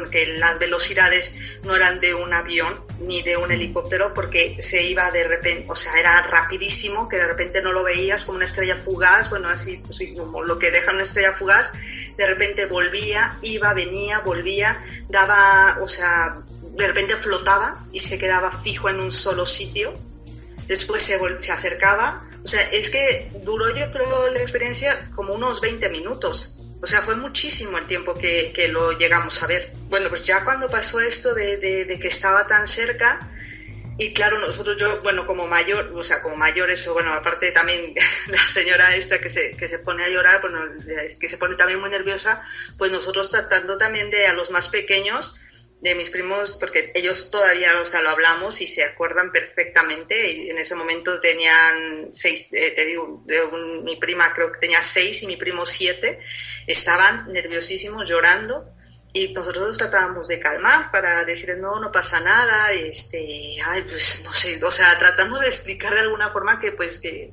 que las velocidades no eran de un avión ni de un helicóptero, porque se iba de repente, o sea, era rapidísimo, que de repente no lo veías como una estrella fugaz, así como lo que deja una estrella fugaz, de repente volvía, iba, venía, volvía, daba, o sea, de repente flotaba y se quedaba fijo en un solo sitio, después se acercaba, o sea, es que duró, yo creo, la experiencia como unos 20 minutos. O sea, fue muchísimo el tiempo que lo llegamos a ver. Bueno, pues ya cuando pasó esto de que estaba tan cerca, y claro, nosotros, yo, bueno, como mayores, o bueno, aparte también la señora esta que se pone a llorar, bueno, que se pone también muy nerviosa, pues nosotros tratando también de a los más pequeños, de mis primos, porque ellos todavía, o sea, lo hablamos y se acuerdan perfectamente, y en ese momento tenían 6, te digo, mi prima creo que tenía 6 y mi primo 7, estaban nerviosísimos, llorando, y nosotros los tratábamos de calmar para decirles, no pasa nada, pues no sé, o sea, tratando de explicar de alguna forma que pues que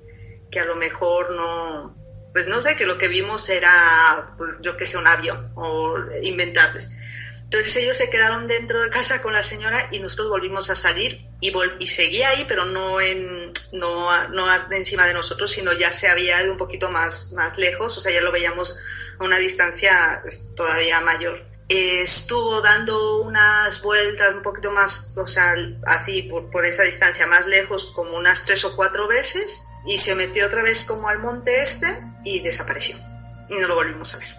a lo mejor no, pues no sé, que lo que vimos era, pues yo que sé, un avión, o inventarles. Entonces ellos se quedaron dentro de casa con la señora y nosotros volvimos a salir y seguía ahí, pero no encima de nosotros, sino ya se había ido un poquito más lejos, o sea, ya lo veíamos a una distancia pues, todavía mayor. Estuvo dando unas vueltas un poquito más, o sea, así por esa distancia más lejos, como unas 3 o 4 veces, y se metió otra vez como al monte y desapareció. Y no lo volvimos a ver.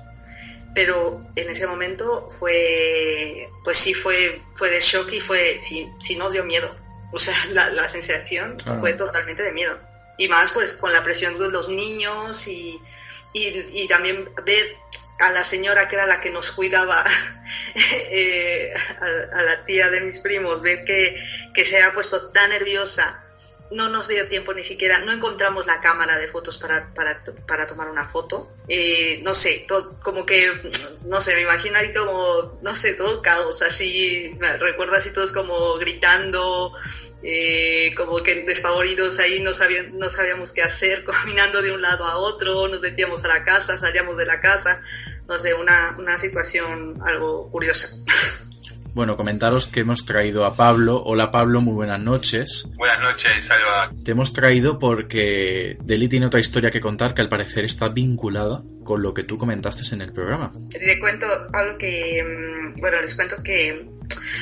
Pero en ese momento fue de shock y sí nos dio miedo. O sea, la sensación fue totalmente de miedo. Y más pues con la presión de los niños y también ver a la señora que era la que nos cuidaba, a la tía de mis primos, ver que se había puesto tan nerviosa. No nos dio tiempo ni siquiera, no encontramos la cámara de fotos para tomar una foto. No sé, como que, no sé, me imagino ahí como, no sé, todo caos, así, me recuerdo así todos como gritando, como que despavoridos ahí, no sabíamos qué hacer, caminando de un lado a otro, nos metíamos a la casa, salíamos de la casa, no sé, una situación algo curiosa. Bueno, comentaros que hemos traído a Pablo. Hola Pablo, muy buenas noches. Buenas noches, Salva. Te hemos traído porque Deli tiene otra historia que contar que al parecer está vinculada con lo que tú comentaste en el programa. Les cuento algo les cuento que,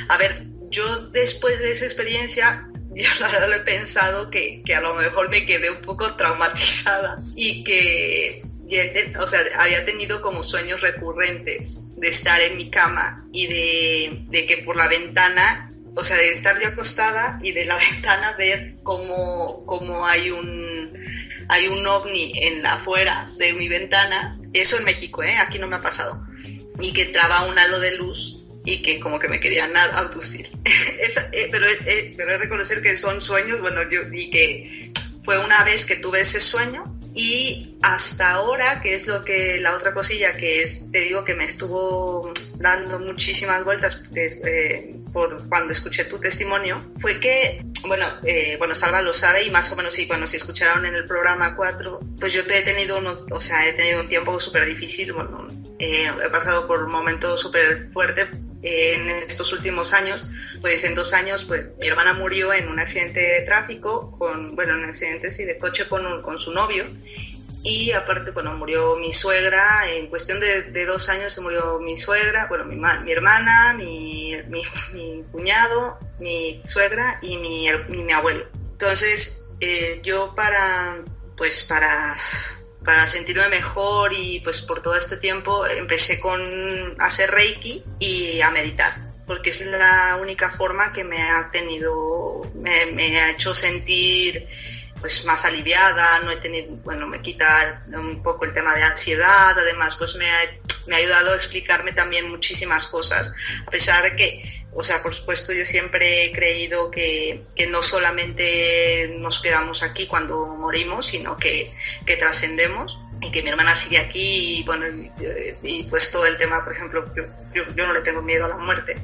a ver, yo después de esa experiencia, yo la verdad lo he pensado que a lo mejor me quedé un poco traumatizada y que... O sea, había tenido como sueños recurrentes de estar en mi cama y de que por la ventana, o sea, de estar yo acostada y de la ventana ver cómo hay un ovni afuera de mi ventana. Eso en México, aquí no me ha pasado. Y que entraba un halo de luz y que como que me querían abducir. Pero es reconocer que son sueños, y que fue una vez que tuve ese sueño. Y hasta ahora, que es la otra cosilla que te digo que me estuvo dando muchísimas vueltas por cuando escuché tu testimonio, fue que, Salva lo sabe y más o menos si escucharon en el programa 4, pues yo he tenido un tiempo súper difícil, he pasado por momentos súper fuertes en estos últimos años. Pues en 2 años, pues mi hermana murió en un accidente de tráfico, un accidente de coche con su novio, y aparte, murió mi suegra, en cuestión de 2 años se murió mi suegra, mi hermana, mi cuñado, mi suegra y mi abuelo. Entonces, yo para sentirme mejor y pues por todo este tiempo empecé a hacer Reiki y a meditar, porque es la única forma que me ha hecho sentir pues más aliviada, me quita un poco el tema de ansiedad, además pues me ha ayudado a explicarme también muchísimas cosas, a pesar de que, o sea, por supuesto yo siempre he creído que no solamente nos quedamos aquí cuando morimos, sino que trascendemos, y que mi hermana sigue aquí y pues todo el tema, por ejemplo, yo no le tengo miedo a la muerte,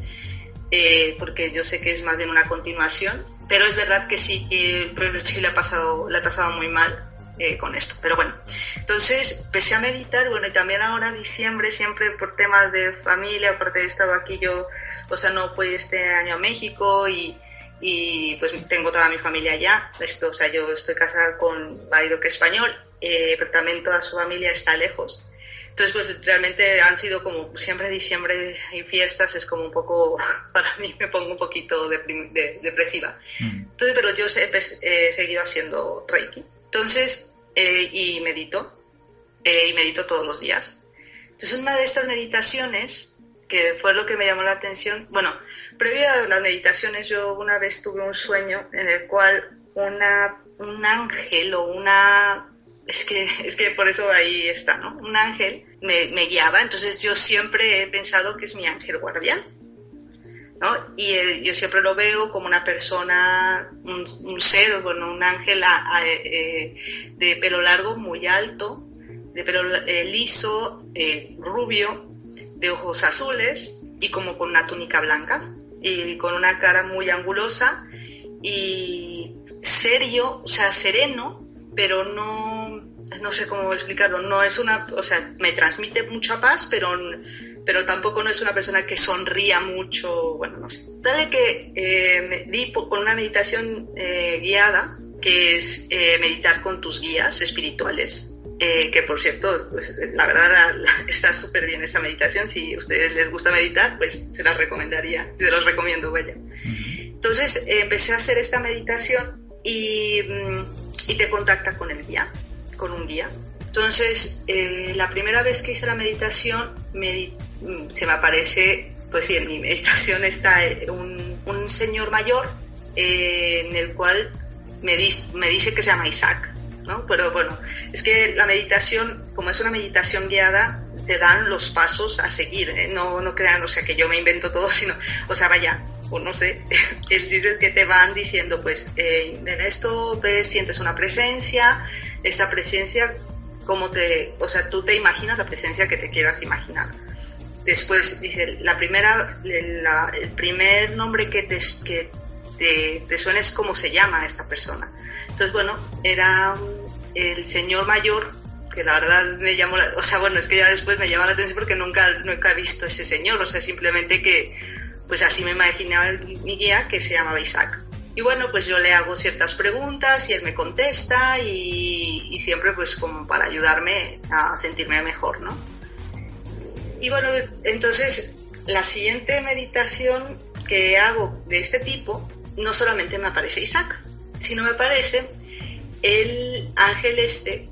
porque yo sé que es más bien una continuación, pero es verdad que sí le ha pasado muy mal con esto, pero bueno, entonces empecé a meditar, y también ahora diciembre, siempre por temas de familia, aparte he estado aquí yo, o sea, no fui este año a México y pues tengo toda mi familia allá, o sea, yo estoy casada con un marido que es español, pero también toda su familia está lejos. Entonces, pues realmente han sido como siempre diciembre y fiestas, es como un poco, para mí me pongo un poquito depresiva. Entonces, pero yo he seguido haciendo Reiki. Entonces, y medito todos los días. Entonces, una de estas meditaciones, que fue lo que me llamó la atención, bueno, previo a las meditaciones, yo una vez tuve un sueño en el cual un ángel o una... Es que por eso ahí está, ¿no? Un ángel me guiaba, entonces yo siempre he pensado que es mi ángel guardián, ¿no? Y yo siempre lo veo como una persona, un ser, bueno, un ángel de pelo largo, muy alto, de pelo liso, rubio, de ojos azules y como con una túnica blanca y con una cara muy angulosa y serio, o sea, sereno, pero no sé cómo explicarlo, no es una, o sea, me transmite mucha paz, pero tampoco no es una persona que sonría mucho, bueno, no sé. Dale que me di con una meditación guiada, que es meditar con tus guías espirituales, que por cierto, pues, la verdad está súper bien esa meditación. Si a ustedes les gusta meditar, pues se las recomiendo, vaya. Entonces empecé a hacer esta meditación y te contacta con el guía, con un guía. Entonces, la primera vez que hice la meditación, se me aparece, pues sí, en mi meditación está un señor mayor, en el cual me dice que se llama Isaac, ¿no? Pero bueno, es que la meditación, como es una meditación guiada, te dan los pasos a seguir, ¿eh? No crean, o sea, que yo me invento todo, sino, o sea, vaya, o no sé, dices que te van diciendo, pues, en esto ves, sientes una presencia, esta presencia, o sea, tú te imaginas la presencia que te quieras imaginar. Después dice, el primer nombre que te suena es cómo se llama esta persona. Entonces, bueno, era el señor mayor, que la verdad me llamó, o sea, bueno, es que ya después me llama la atención porque nunca he visto ese señor, o sea, simplemente que, pues así me imaginaba mi guía, que se llamaba Isaac. Y bueno, pues yo le hago ciertas preguntas y él me contesta y siempre pues como para ayudarme a sentirme mejor, ¿no? Y bueno, entonces la siguiente meditación que hago de este tipo, no solamente me aparece Isaac, sino me aparece el ángel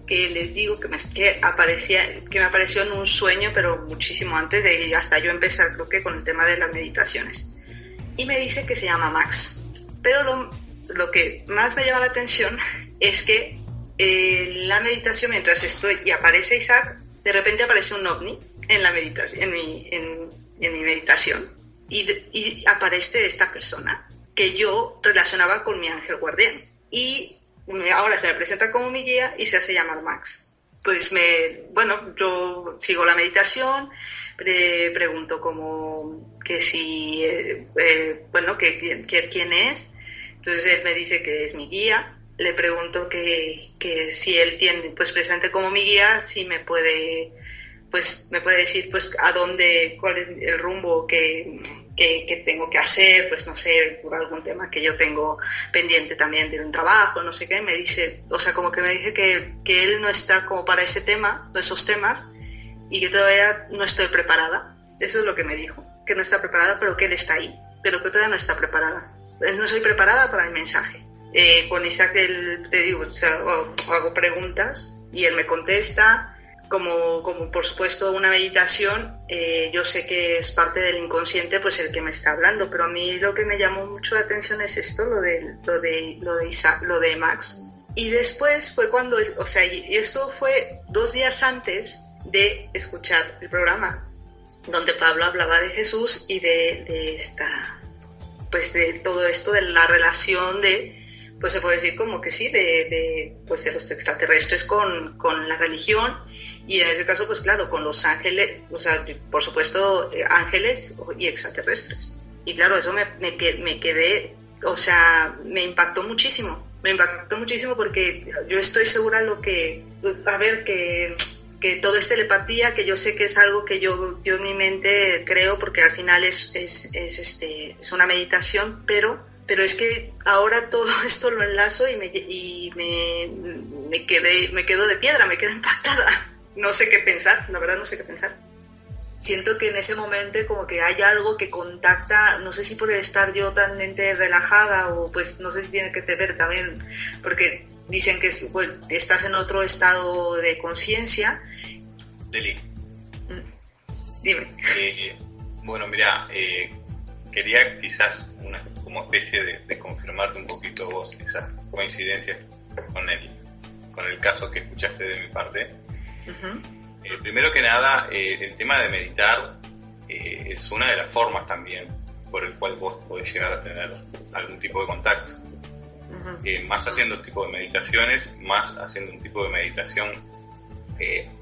que les digo que me apareció en un sueño, pero muchísimo antes de hasta yo empezar, creo que con el tema de las meditaciones. Y me dice que se llama Max. Pero lo que más me llama la atención es que la meditación, mientras estoy y aparece Isaac, de repente aparece un ovni en la meditación, en mi meditación, y aparece esta persona que yo relacionaba con mi ángel guardián. Y ahora se me presenta como mi guía y se hace llamar Max. Pues yo sigo la meditación, pregunto como que si, que quién es. Entonces él me dice que es mi guía. Le pregunto que si él tiene, pues presente como mi guía, si me puede decir, pues a dónde, cuál es el rumbo que tengo que hacer, pues no sé, por algún tema que yo tengo pendiente también de un trabajo, no sé qué. Me dice, o sea, como que me dice que él no está como para ese tema, esos temas, y que todavía no estoy preparada. Eso es lo que me dijo, que no está preparada, pero que él está ahí, pero que todavía no está preparada. No soy preparada para el mensaje. Con Isaac te digo, o sea, hago preguntas y él me contesta. Como por supuesto una meditación, yo sé que es parte del inconsciente, pues el que me está hablando, pero a mí lo que me llamó mucho la atención es esto, lo de Isaac, lo de Max. Y después fue cuando, o sea, y esto fue 2 días antes de escuchar el programa, donde Pablo hablaba de Jesús y de todo esto de la relación pues se puede decir como que sí, de los extraterrestres con la religión, y en ese caso, pues claro, con los ángeles, o sea, por supuesto, ángeles y extraterrestres. Y claro, eso me quedé, o sea, me impactó muchísimo porque yo estoy segura que todo es telepatía, que yo sé que es algo que yo en mi mente creo, porque al final es una meditación, pero es que ahora todo esto lo enlazo y me quedo de piedra, me quedo impactada. no sé qué pensar, la verdad no sé qué pensar. Siento que en ese momento como que hay algo que contacta, no sé si por estar yo tan relajada o pues no sé si tiene que ver también, porque dicen que pues, estás en otro estado de conciencia. Deli. Dime. Bueno, mira, quería quizás una como especie de confirmarte un poquito vos esas coincidencias con el caso que escuchaste de mi parte. Uh-huh. Primero que nada, el tema de meditar es una de las formas también por el cual vos podés llegar a tener algún tipo de contacto. Uh-huh. Más haciendo un tipo de meditaciones, más haciendo un tipo de meditación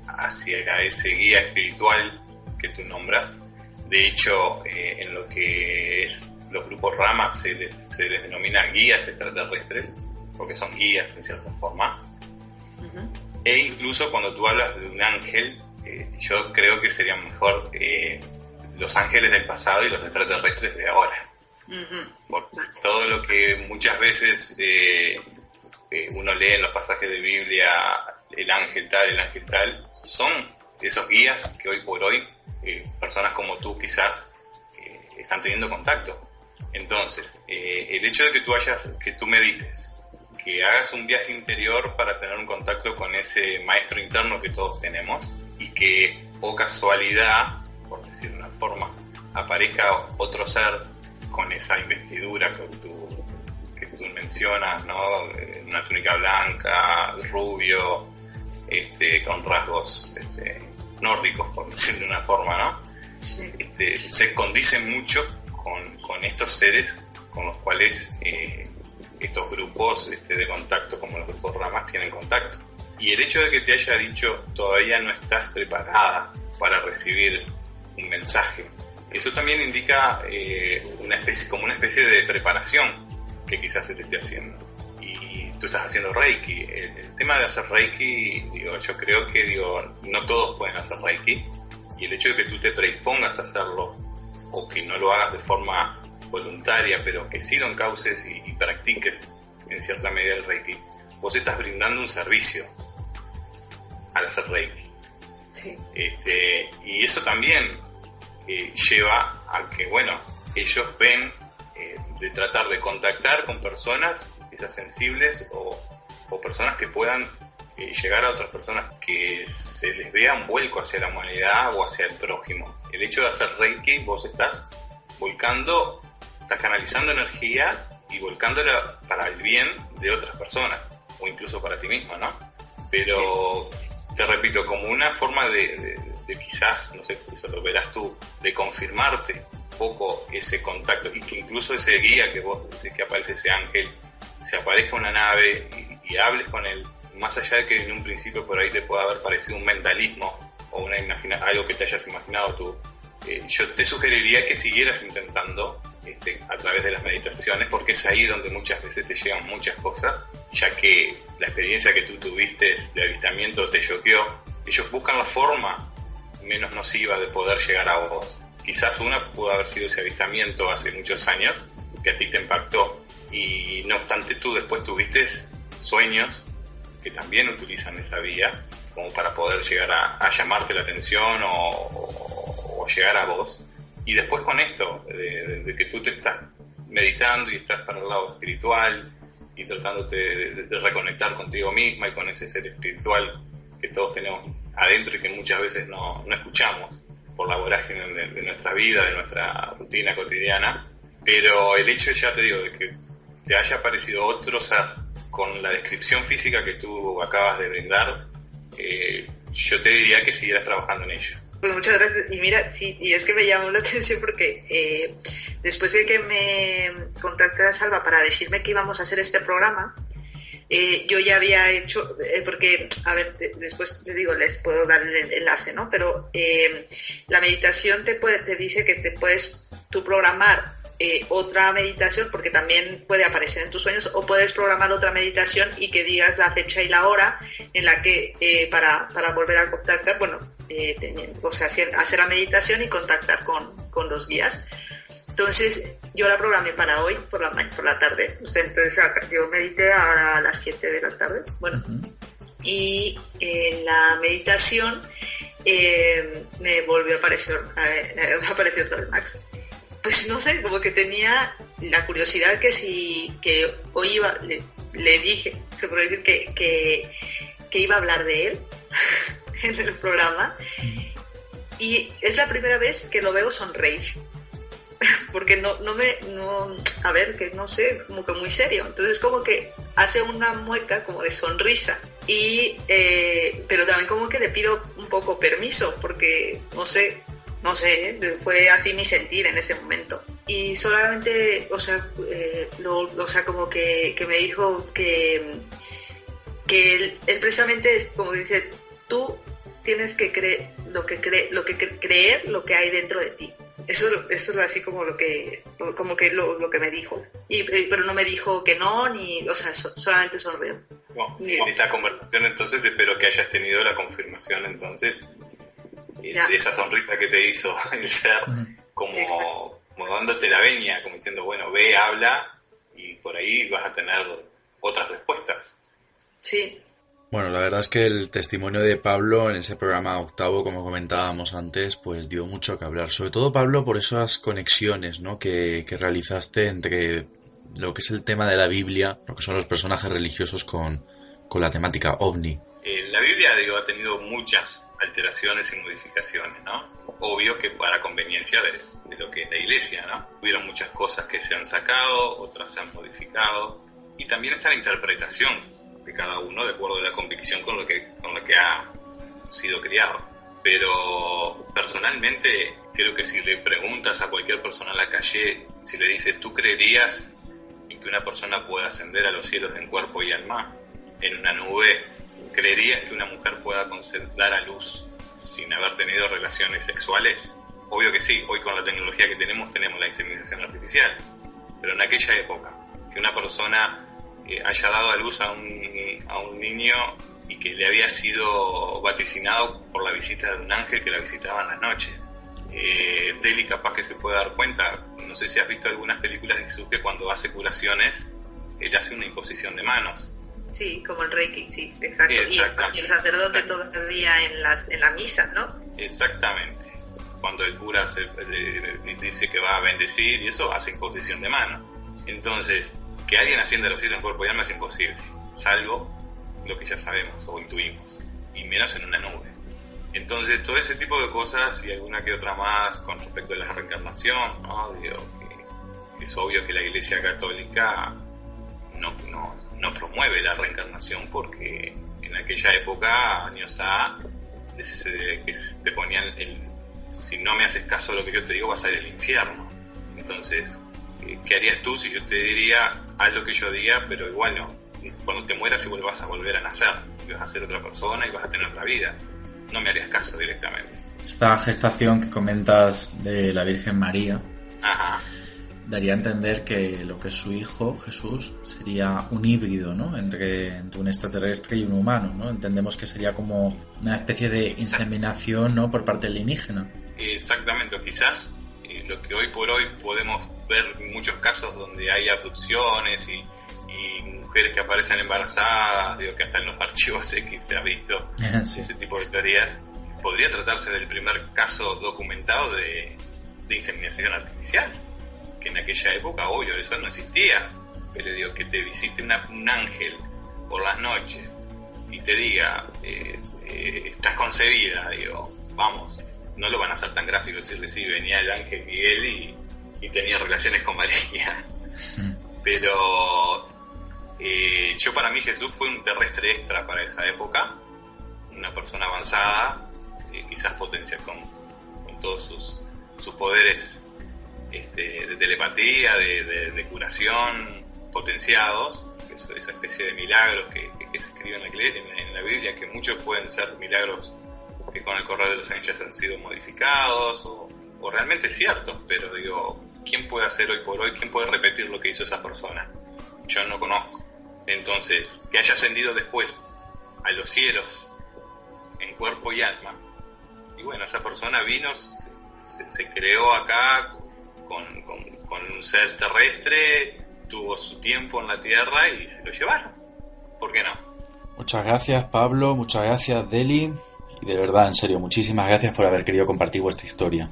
hacia ese guía espiritual que tú nombras. De hecho, en lo que es los grupos ramas se les denomina guías extraterrestres, porque son guías en cierta forma. Uh-huh. E incluso cuando tú hablas de un ángel, yo creo que serían mejor los ángeles del pasado y los extraterrestres de ahora. Uh-huh. Porque todo lo que muchas veces uno lee en los pasajes de Biblia, el ángel tal, son esos guías que hoy por hoy personas como tú quizás están teniendo contacto. Entonces, el hecho de que tú medites, que hagas un viaje interior para tener un contacto con ese maestro interno que todos tenemos, y que, por casualidad, por decir de una forma, aparezca otro ser con esa investidura que tú mencionas, ¿no? Una túnica blanca, rubio, con rasgos nórdicos, por decir de una forma, ¿no? Sí. Se condicen mucho con estos seres con los cuales estos grupos de contacto, como los grupos ramas, tienen contacto. Y el hecho de que te haya dicho todavía no estás preparada para recibir un mensaje, eso también indica una especie de preparación que quizás se te esté haciendo. Y tú estás haciendo Reiki. El tema de hacer Reiki, yo creo que no todos pueden hacer Reiki, y el hecho de que tú te predispongas a hacerlo, o que no lo hagas de forma voluntaria, pero que sí lo encauces y practiques en cierta medida el Reiki, vos estás brindando un servicio al hacer Reiki. Sí. Y eso también lleva a que, bueno, ellos ven de tratar de contactar con personas quizás sensibles o personas que puedan llegar a otras personas, que se les vea un vuelco hacia la humanidad o hacia el prójimo. El hecho de hacer Reiki, vos estás canalizando energía y volcándola para el bien de otras personas, o incluso para ti mismo, ¿no? Pero, te repito, como una forma de quizás, no sé, eso lo verás tú, de confirmarte un poco ese contacto, y que incluso ese guía que vos decís que aparece, ese ángel, se aparezca una nave y hables con él, más allá de que en un principio por ahí te pueda haber parecido un mentalismo o algo que te hayas imaginado tú, yo te sugeriría que siguieras intentando a través de las meditaciones, porque es ahí donde muchas veces te llegan muchas cosas, ya que la experiencia que tú tuviste de avistamiento te choqueó. Ellos buscan la forma menos nociva de poder llegar a vos. Quizás una pudo haber sido ese avistamiento hace muchos años que a ti te impactó, y no obstante tú después tuviste sueños que también utilizan esa vía como para poder llegar a llamarte la atención o llegar a vos. Y después con esto de que tú te estás meditando y estás para el lado espiritual y tratándote de reconectar contigo misma y con ese ser espiritual que todos tenemos adentro y que muchas veces no escuchamos por la vorágine de nuestra vida, de nuestra rutina cotidiana. Pero el hecho, ya te digo, de que te haya aparecido otro ser con la descripción física que tú acabas de brindar, yo te diría que siguieras trabajando en ello. Pues muchas gracias. Y mira, sí, y es que me llamó la atención porque después de que me contactara Salva para decirme que íbamos a hacer este programa, yo ya había hecho, porque, a ver, después te digo, les puedo dar el enlace, ¿no? Pero la meditación te dice que te puedes tú programar otra meditación, porque también puede aparecer en tus sueños, o puedes programar otra meditación y que digas la fecha y la hora en la que para volver a contactar, bueno, o sea, hacer la meditación y contactar con los guías. Entonces yo la programé para hoy por la tarde. O sea, entonces yo medité a las 7 de la tarde, bueno, y en la meditación me volvió a aparecer otra vez Max. Pues no sé, como que tenía la curiosidad que hoy iba, le dije, se puede decir que iba a hablar de él en el programa, y es la primera vez que lo veo sonreír, porque a ver, que no sé, como que muy serio, entonces como que hace una mueca como de sonrisa, pero también como que le pido un poco permiso, porque no sé, fue así mi sentir en ese momento. Y solamente, como que me dijo que él precisamente es como dice, tú tienes que creer creer lo que hay dentro de ti. Eso es así como lo que me dijo. Pero no me dijo que no, ni, solamente sonrió. Bueno, en esta conversación entonces espero que hayas tenido la confirmación entonces de esa sonrisa que te hizo el ser, como dándote la veña, como diciendo, bueno, ve, habla, y por ahí vas a tener otras respuestas. Sí. Bueno, la verdad es que el testimonio de Pablo en ese programa octavo, como comentábamos antes, pues dio mucho que hablar. Sobre todo, Pablo, por esas conexiones, ¿no?, que realizaste entre lo que es el tema de la Biblia, lo que son los personajes religiosos con la temática ovni. La Biblia, ha tenido muchas alteraciones y modificaciones, ¿no? Obvio que para conveniencia de lo que es la Iglesia, ¿no? Hubieron muchas cosas que se han sacado, otras se han modificado, y también está la interpretación de cada uno de acuerdo a la convicción con lo que ha sido criado. Pero personalmente creo que si le preguntas a cualquier persona en la calle, si le dices, ¿tú creerías en que una persona pueda ascender a los cielos en cuerpo y alma en una nube? ¿Creerías que una mujer pueda dar a luz sin haber tenido relaciones sexuales? Obvio que sí, hoy con la tecnología que tenemos la inseminación artificial, pero en aquella época, que una persona haya dado a luz a un niño y que le había sido vaticinado por la visita de un ángel que la visitaba en las noches. Deli capaz que se puede dar cuenta, no sé si has visto algunas películas de Jesús que cuando hace curaciones, él hace una imposición de manos. Sí, como el Reiki, sí, exacto. Y el sacerdote todavía en la misa, ¿no? Exactamente. Cuando el cura dice que va a bendecir y eso, hace imposición de manos. Entonces, que alguien ascienda a los cielos en cuerpo y alma es imposible, salvo lo que ya sabemos o intuimos, y menos en una nube. Entonces, todo ese tipo de cosas y alguna que otra más con respecto a la reencarnación, ¿no? Que es obvio que la Iglesia Católica no promueve la reencarnación, porque en aquella época, años A, que te ponían si no me haces caso de lo que yo te digo, vas a ir al infierno. Entonces, ¿qué harías tú si yo te diría, haz lo que yo diga, pero igual no? Cuando te mueras igual vas a volver a nacer, y vas a ser otra persona y vas a tener otra vida. No me harías caso directamente. Esta gestación que comentas de la Virgen María, ajá, daría a entender que lo que es su hijo, Jesús, sería un híbrido, ¿no?, entre un extraterrestre y un humano, ¿no? Entendemos que sería como una especie de inseminación, ¿no?, por parte alienígena. Exactamente, o quizás lo que hoy por hoy podemos ver muchos casos donde hay abducciones y mujeres que aparecen embarazadas, que hasta en los archivos X se ha visto sí, ese tipo de teorías. Podría tratarse del primer caso documentado de inseminación artificial, que en aquella época, obvio, eso no existía, pero que te visite un ángel por las noches y te diga, estás concebida, vamos, no lo van a hacer tan gráfico, decirle, sí, venía el ángel Miguel y tenía relaciones con María, pero para mí Jesús fue un terrestre extra para esa época, una persona avanzada, quizás potencia con todos sus poderes de telepatía, de curación, potenciados, esa especie de milagros que se escriben en la Biblia, que muchos pueden ser milagros que con el correr de los años ya han sido modificados o realmente ciertos, pero ¿quién puede hacer hoy por hoy? ¿Quién puede repetir lo que hizo esa persona? Yo no conozco. Entonces, que haya ascendido después a los cielos en cuerpo y alma, y bueno, esa persona vino, se creó acá con un ser terrestre, tuvo su tiempo en la tierra y se lo llevaron. ¿Por qué no? Muchas gracias, Pablo, muchas gracias, Deli. Y de verdad, en serio, muchísimas gracias por haber querido compartir vuestra historia.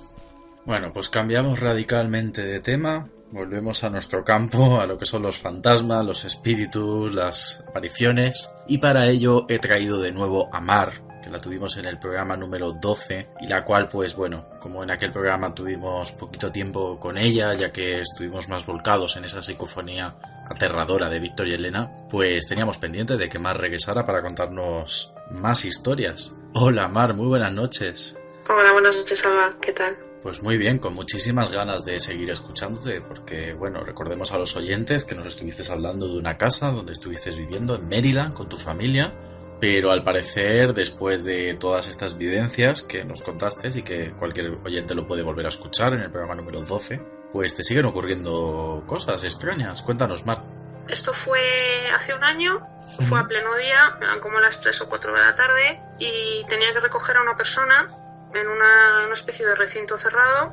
Bueno, pues cambiamos radicalmente de tema, volvemos a nuestro campo, a lo que son los fantasmas, los espíritus, las apariciones, y para ello he traído de nuevo a Mar, que la tuvimos en el programa número 12, y la cual, pues bueno, como en aquel programa tuvimos poquito tiempo con ella, ya que estuvimos más volcados en esa psicofonía aterradora de Víctor y Elena, pues teníamos pendiente de que Mar regresara para contarnos más historias. Hola Mar, muy buenas noches. Hola, buenas noches, Alba, ¿qué tal? Pues muy bien, con muchísimas ganas de seguir escuchándote, porque, bueno, recordemos a los oyentes que nos estuviste hablando de una casa donde estuviste viviendo en Maryland con tu familia, pero al parecer, después de todas estas vivencias que nos contaste y que cualquier oyente lo puede volver a escuchar en el programa número 12, pues te siguen ocurriendo cosas extrañas. Cuéntanos, Mar. Esto fue hace un año, fue a pleno día, eran como las 3 o 4 de la tarde, y tenía que recoger a una persona en una especie de recinto cerrado.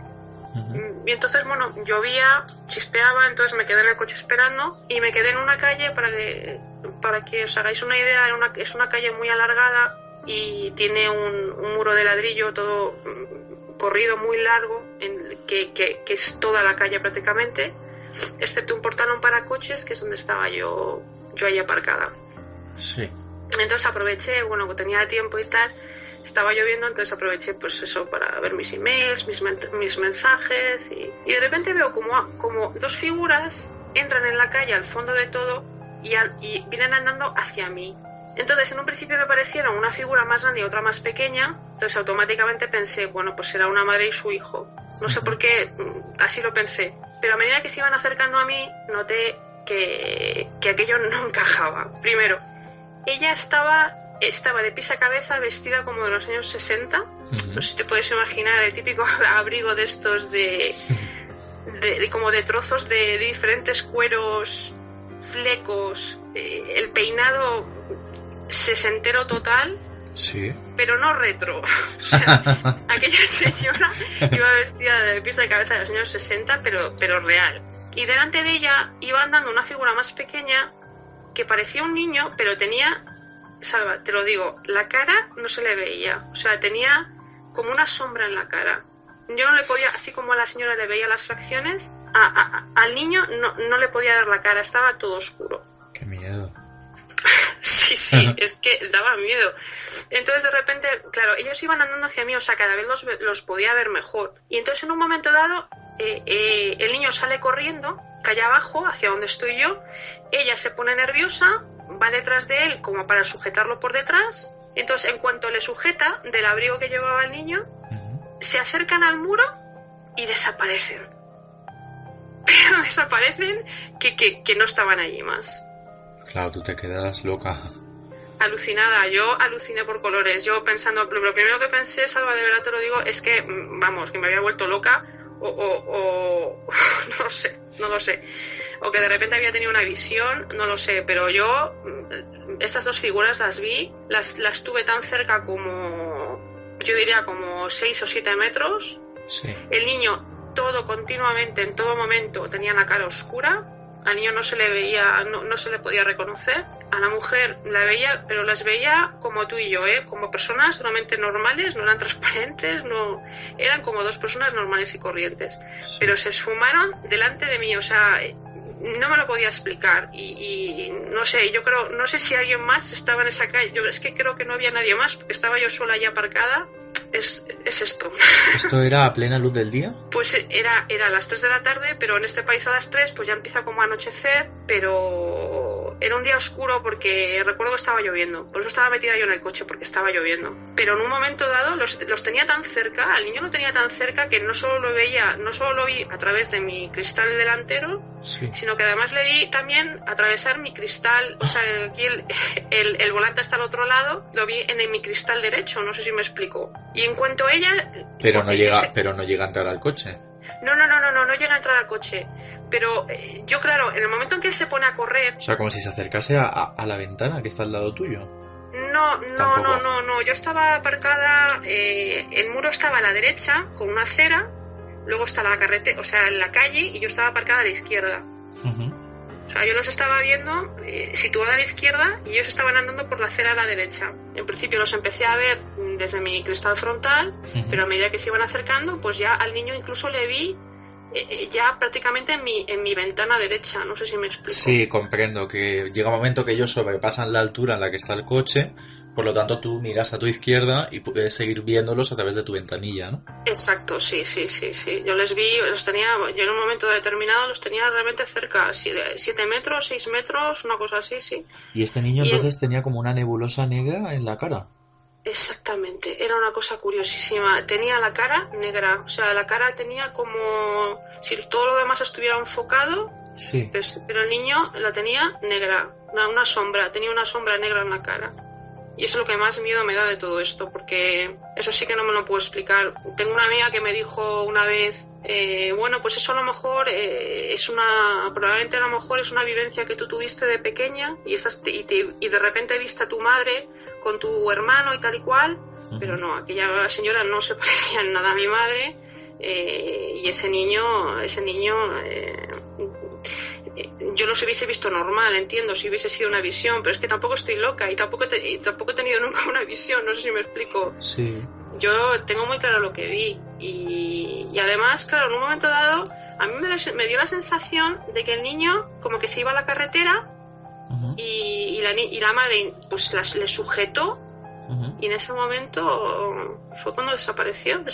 Y entonces, bueno, llovía, chispeaba, entonces me quedé en el coche esperando y me quedé en una calle, para que os hagáis una idea, es una calle muy alargada y tiene un muro de ladrillo todo corrido muy largo, que es toda la calle prácticamente, excepto un portalón para coches, que es donde estaba yo ahí aparcada. Sí. Entonces aproveché, bueno, que tenía tiempo y tal. Estaba lloviendo, entonces aproveché pues eso para ver mis emails, mis mensajes y de repente veo como dos figuras entran en la calle al fondo de todo y vienen andando hacia mí. Entonces en un principio me parecieron una figura más grande y otra más pequeña, entonces automáticamente pensé, bueno, pues será una madre y su hijo. No sé por qué, así lo pensé. Pero a medida que se iban acercando a mí, noté que aquello no encajaba. Primero, ella estaba de pies a cabeza vestida como de los años 60. No sé si te puedes imaginar el típico abrigo de estos de como de trozos de diferentes cueros, flecos, el peinado sesentero total. Sí. Pero no retro. O sea, aquella señora iba vestida de pies a cabeza de los años 60, pero real. Y delante de ella iba andando una figura más pequeña que parecía un niño, pero tenía... Salva, te lo digo, la cara no se le veía, o sea, tenía como una sombra en la cara. Yo no le podía, así como a la señora le veía las facciones, al niño no le podía ver la cara, estaba todo oscuro. ¡Qué miedo! Sí, es que daba miedo. Entonces de repente, claro, ellos iban andando hacia mí, o sea, cada vez los podía ver mejor. Y entonces en un momento dado, el niño sale corriendo, calle abajo, hacia donde estoy yo, ella se pone nerviosa, va detrás de él como para sujetarlo por detrás. Entonces en cuanto le sujeta del abrigo que llevaba el niño, se acercan al muro y desaparecen. Pero desaparecen que no estaban allí más. Claro, tú te quedas loca. Alucinada, yo aluciné por colores. Yo pensando, lo primero que pensé, Salva, de verdad te lo digo, es que, vamos, que me había vuelto loca o no lo sé. O que de repente había tenido una visión, no lo sé, pero yo estas dos figuras las vi, las tuve tan cerca como, yo diría como 6 o 7 metros. Sí. El niño todo continuamente, en todo momento, tenía la cara oscura, al niño no se le veía, no se le podía reconocer, a la mujer la veía, pero las veía como tú y yo, como personas solamente normales, no eran transparentes, no, eran como dos personas normales y corrientes, sí. Pero se esfumaron delante de mí, o sea... No me lo podía explicar y no sé, yo creo, no sé si alguien más estaba en esa calle, yo es que creo que no había nadie más porque estaba yo sola allí aparcada. Es esto. ¿Esto era a plena luz del día? Pues era a las 3 de la tarde, pero en este país a las 3 pues ya empieza como a anochecer, pero era un día oscuro porque recuerdo que estaba lloviendo, por eso estaba metida yo en el coche porque estaba lloviendo. Pero en un momento dado los tenía tan cerca, al niño lo tenía tan cerca que no solo lo vi a través de mi cristal delantero, sí, sino que además le vi también atravesar mi cristal, o sea, aquí el volante está al otro lado, lo vi en mi cristal derecho, no sé si me explico. Y en cuanto ella... Pero no llega a entrar al coche. No llega a entrar al coche. Pero yo, claro, en el momento en que él se pone a correr... O sea, como si se acercase a la ventana que está al lado tuyo. No. Yo estaba aparcada, el muro estaba a la derecha, con una acera, luego está la carretera, o sea, en la calle, y yo estaba aparcada a la izquierda. O sea, yo los estaba viendo situada a la izquierda y ellos estaban andando por la acera a la derecha. En principio los empecé a ver desde mi cristal frontal, pero a medida que se iban acercando, pues ya al niño incluso le vi ya prácticamente en mi ventana derecha. No sé si me explico. Sí, comprendo que llega un momento que ellos sobrepasan la altura en la que está el coche, por lo tanto tú miras a tu izquierda y puedes seguir viéndolos a través de tu ventanilla, ¿no? Exacto, sí. Yo les vi, yo en un momento determinado los tenía realmente cerca, 7 metros, 6 metros, una cosa así, sí. Y este niño entonces tenía como una nebulosa negra en la cara. Exactamente, era una cosa curiosísima. Tenía la cara negra, o sea, la cara tenía como si todo lo demás estuviera enfocado, sí. Pero el niño la tenía negra, una sombra, tenía una sombra negra en la cara. Y eso es lo que más miedo me da de todo esto, porque eso sí que no me lo puedo explicar. Tengo una amiga que me dijo una vez, bueno, pues eso a lo mejor probablemente a lo mejor es una vivencia que tú tuviste de pequeña y de repente viste a tu madre con tu hermano y tal y cual, pero no, aquella señora no se parecía en nada a mi madre, y ese niño yo los hubiese visto normal, entiendo, si hubiese sido una visión, pero es que tampoco estoy loca y tampoco he tenido nunca una visión, no sé si me explico. Sí. Yo tengo muy claro lo que vi y además, claro, en un momento dado a mí me dio la sensación de que el niño como que se iba a la carretera y la madre pues le sujetó y en ese momento fue cuando desaparecieron,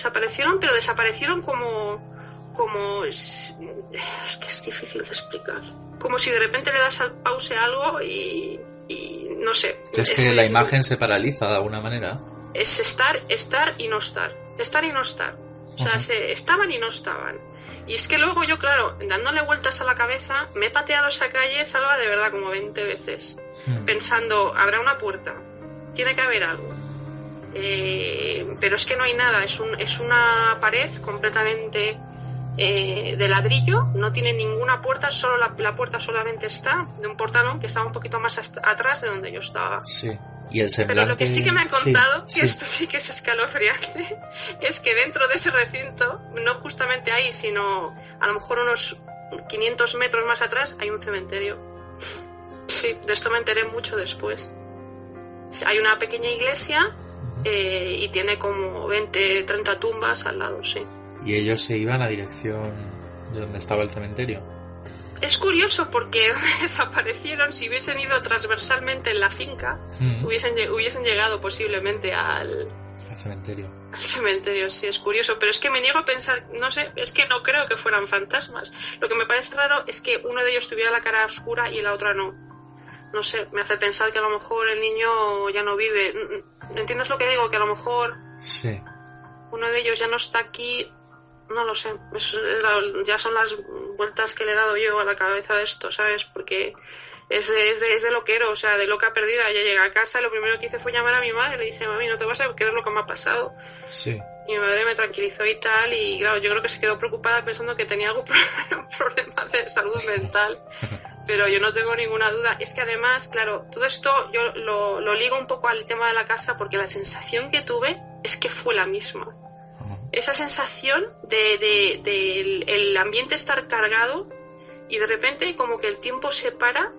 pero desaparecieron como es que es difícil de explicar, como si de repente le das al pause a algo y no sé, es que la imagen se paraliza de alguna manera, es estar y no estar, o sea, estaban y no estaban. Y es que luego yo, claro, dándole vueltas a la cabeza, me he pateado esa calle, Salva, de verdad, como 20 veces, pensando, habrá una puerta, tiene que haber algo. Pero es que no hay nada, es una pared completamente de ladrillo, no tiene ninguna puerta, solo la puerta solamente está de un portalón que estaba un poquito más atrás de donde yo estaba. Sí. Y el semblante... Pero lo que sí que me han contado, esto sí que es escalofriante, es que dentro de ese recinto, no justamente ahí, sino a lo mejor unos 500 metros más atrás, hay un cementerio. Sí, de esto me enteré mucho después. Hay una pequeña iglesia y tiene como 20, 30 tumbas al lado, sí. Y ellos se iban a dirección de donde estaba el cementerio. Es curioso porque desaparecieron, si hubiesen ido transversalmente en la finca, hubiesen llegado posiblemente al cementerio. Al cementerio, sí, es curioso, pero es que me niego a pensar, no sé, es que no creo que fueran fantasmas. Lo que me parece raro es que uno de ellos tuviera la cara oscura y la otra no. No sé, me hace pensar que a lo mejor el niño ya no vive. ¿Entiendes lo que digo? Que a lo mejor uno de ellos ya no está aquí. No lo sé, ya son las vueltas que le he dado yo a la cabeza de esto, ¿sabes? Porque es de loquero, o sea, de loca perdida. Ya llegué a casa, lo primero que hice fue llamar a mi madre, le dije, mami, no te vas a creer lo que me ha pasado. Sí. Y mi madre me tranquilizó y tal, y claro, yo creo que se quedó preocupada pensando que tenía algún problema de salud mental, pero yo no tengo ninguna duda. Es que además, claro, todo esto yo lo ligo un poco al tema de la casa, porque la sensación que tuve es que fue la misma. Esa sensación de el ambiente estar cargado y de repente como que el tiempo se para,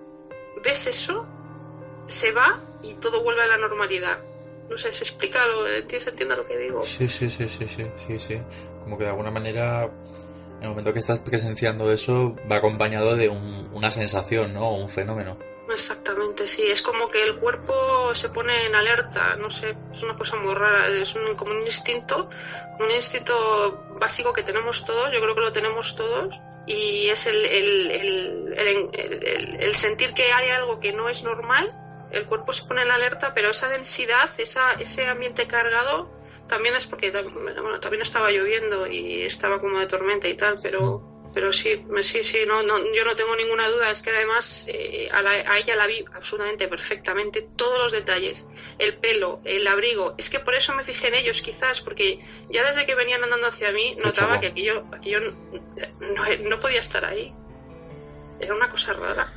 ves eso, se va y todo vuelve a la normalidad. No sé, ¿se explica? ¿Se entiende lo que digo? Sí. Como que de alguna manera, en el momento que estás presenciando eso, va acompañado de una sensación, ¿no? O un fenómeno. Exactamente, sí. Es como que el cuerpo se pone en alerta, no sé, es una cosa muy rara, es como un instinto básico que tenemos todos, yo creo que lo tenemos todos, y es el sentir que hay algo que no es normal, el cuerpo se pone en alerta, pero esa densidad, ese ambiente cargado, también es porque también estaba lloviendo y estaba como de tormenta y tal, pero sí, no, yo no tengo ninguna duda. Es que además a ella la vi absolutamente perfectamente, todos los detalles, el pelo, el abrigo. Es que por eso me fijé en ellos, quizás, porque ya desde que venían andando hacia mí notaba que aquello no podía estar ahí. Era una cosa rara.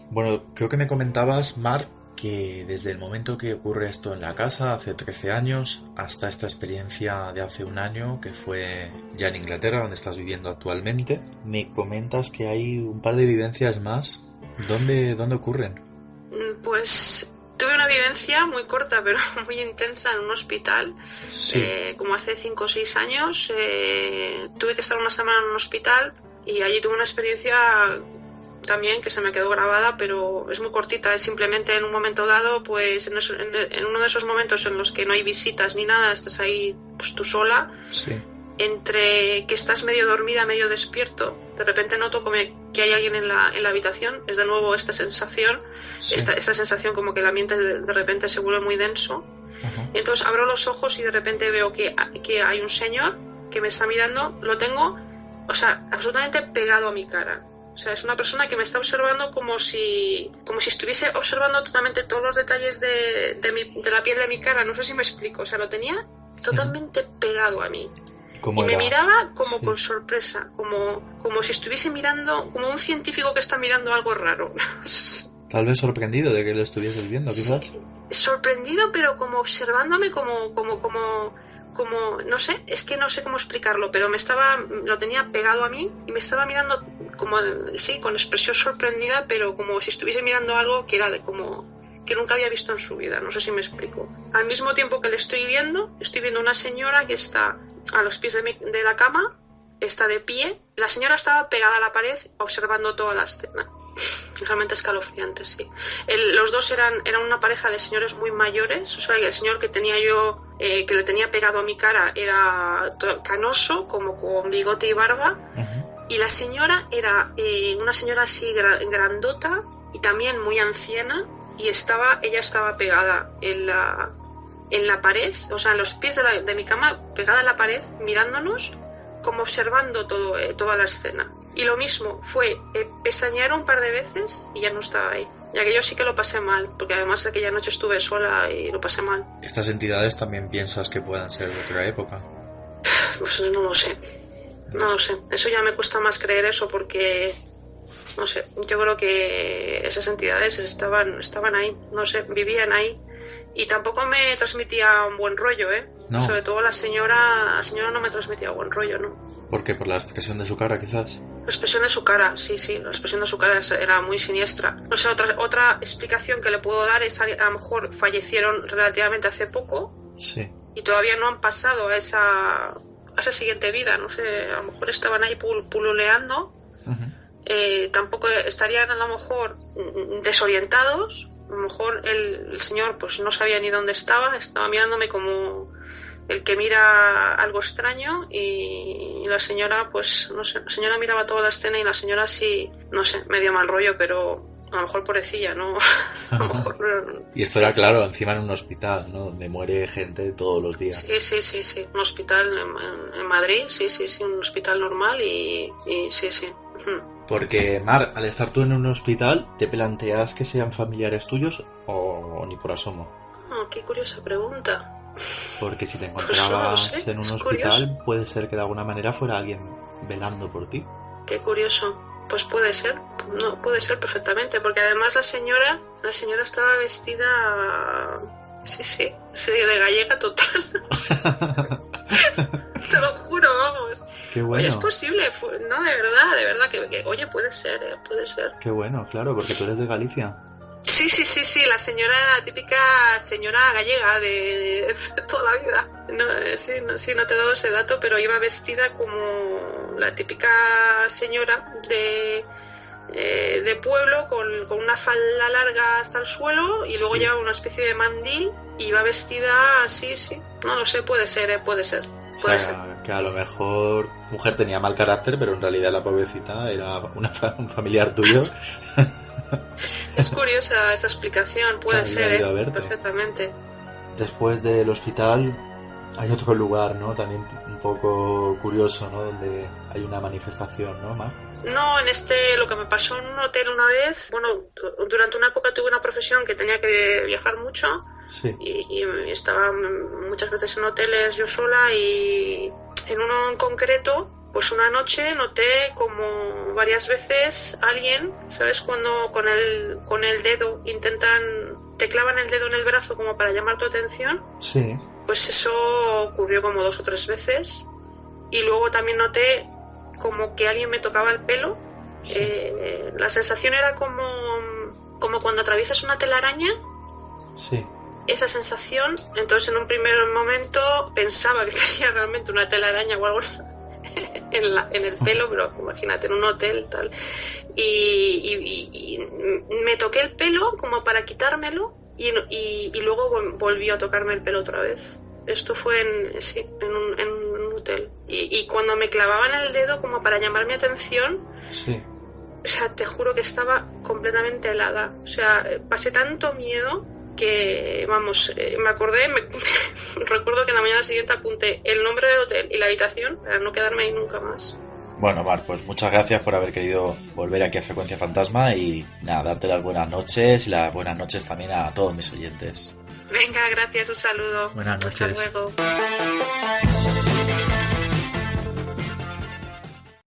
Bueno, creo que me comentabas, Mar, que desde el momento que ocurre esto en la casa, hace 13 años, hasta esta experiencia de hace un año, que fue ya en Inglaterra, donde estás viviendo actualmente, me comentas que hay un par de vivencias más. ¿Dónde ocurren? Pues tuve una vivencia muy corta, pero muy intensa en un hospital. Sí. Como hace 5 o 6 años, tuve que estar una semana en un hospital y allí tuve una experiencia también que se me quedó grabada, pero es muy cortita. Es simplemente en un momento dado, pues en uno de esos momentos en los que no hay visitas ni nada, estás ahí pues tú sola. Sí. Entre que estás medio dormida, medio despierto, de repente noto como que hay alguien en la habitación. Es de nuevo esta sensación, Sí. esta sensación como que el ambiente de repente se vuelve muy denso. Ajá. Entonces abro los ojos y de repente veo que hay un señor que me está mirando. Lo tengo, o sea, absolutamente pegado a mi cara. O sea, es una persona que me está observando como si estuviese observando totalmente todos los detalles de la piel de mi cara. No sé si me explico. O sea, lo tenía totalmente pegado a mí. ¿Cómo Y me era? miraba como Sí. con sorpresa, como si estuviese mirando, como un científico que está mirando algo raro. Tal vez sorprendido de que lo estuvieses viendo, quizás. Sorprendido, pero como observándome como no sé, es que no sé cómo explicarlo, pero lo tenía pegado a mí y me estaba mirando como, sí, con expresión sorprendida, pero como si estuviese mirando algo que era que nunca había visto en su vida. No sé si me explico. Al mismo tiempo que le estoy viendo una señora que está a los pies de la cama, está de pie. La señora estaba pegada a la pared observando toda la escena. Realmente escalofriante, sí. Los dos eran una pareja de señores muy mayores. O sea, el señor que tenía yo, que le tenía pegado a mi cara, era canoso, como con bigote y barba. Ajá. Y la señora era una señora así grandota y también muy anciana. Y ella estaba pegada en la pared, o sea, en los pies de mi cama, pegada en la pared, mirándonos, como observando toda la escena. Y lo mismo fue pestañear un par de veces y ya no estaba ahí. Ya que yo sí que lo pasé mal, porque además aquella noche estuve sola y lo pasé mal. ¿Estas entidades también piensas que puedan ser de otra época? Pues no lo sé. No lo sé. Eso ya me cuesta más creer eso porque, no sé, yo creo que esas entidades estaban ahí, no sé, vivían ahí. Y tampoco me transmitía un buen rollo, ¿eh? No. Sobre todo la señora no me transmitía buen rollo, ¿no? ¿Por qué? ¿Por la expresión de su cara, quizás? La expresión de su cara, sí, la expresión de su cara era muy siniestra. No sé, otra explicación que le puedo dar es a lo mejor fallecieron relativamente hace poco Sí. y todavía no han pasado a esa siguiente vida, no sé, a lo mejor estaban ahí pululeando. Uh-huh. Tampoco estarían a lo mejor desorientados. A lo mejor el señor pues no sabía ni dónde estaba mirándome como el que mira algo extraño, y la señora pues no sé, la señora miraba toda la escena y la señora sí, no sé, medio mal rollo, pero a lo mejor pobrecilla, ¿no? A lo mejor, Y esto era claro, encima en un hospital, ¿no? Donde muere gente todos los días. Sí, un hospital en Madrid, sí, un hospital normal y sí. Porque, Mar, al estar tú en un hospital, ¿te planteas que sean familiares tuyos o ni por asomo? Oh, qué curiosa pregunta. Porque si te Pues encontrabas no lo sé, en un es hospital, curioso. puede ser que de alguna manera fuera alguien velando por ti. Qué curioso. Pues puede ser, no, puede ser perfectamente, porque además la señora estaba vestida, sí, de gallega total. Te lo juro, vamos. Qué Oye, bueno. es posible, no, de verdad, que oye, puede ser. Qué bueno, claro, porque tú eres de Galicia. Sí, la señora, la típica señora gallega de toda la vida. No te he dado ese dato, pero iba vestida como la típica señora de pueblo, con una falda larga hasta el suelo y luego Sí. llevaba una especie de mandil y iba vestida, sí. No lo sé, puede ser. O sea, que a lo mejor mujer tenía mal carácter, pero en realidad la pobrecita era un familiar tuyo. Es curiosa esa explicación, puede Que ser, había ido a verte. perfectamente. Después del hospital hay otro lugar, ¿no? También un poco curioso, ¿no? Donde hay una manifestación, ¿no, Mar? No, lo que me pasó en un hotel una vez, bueno, durante una época tuve una profesión que tenía que viajar mucho Sí. y estaba muchas veces en hoteles yo sola, y en uno en concreto, pues una noche noté como varias veces alguien, ¿sabes? Cuando con el dedo intentan te clavan el dedo en el brazo como para llamar tu atención. Sí. Pues eso ocurrió como 2 o 3 veces. Y luego también noté como que alguien me tocaba el pelo. Sí. La sensación era como cuando atraviesas una telaraña. Sí. Esa sensación. Entonces en un primer momento pensaba que tenía realmente una telaraña o algo en el pelo, pero imagínate, en un hotel tal. Y me toqué el pelo como para quitármelo y luego volvió a tocarme el pelo otra vez. Esto fue en un hotel. Y cuando me clavaban el dedo como para llamar mi atención, sí. O sea, te juro que estaba completamente helada. O sea, pasé tanto miedo que, vamos, me acordé, recuerdo que en la mañana siguiente apunté el nombre del hotel y la habitación para no quedarme ahí nunca más. Bueno, Mar, pues muchas gracias por haber querido volver aquí a Frecuencia Fantasma y nada, darte las buenas noches y las buenas noches también a todos mis oyentes. Venga, gracias, un saludo. Buenas noches. Hasta luego.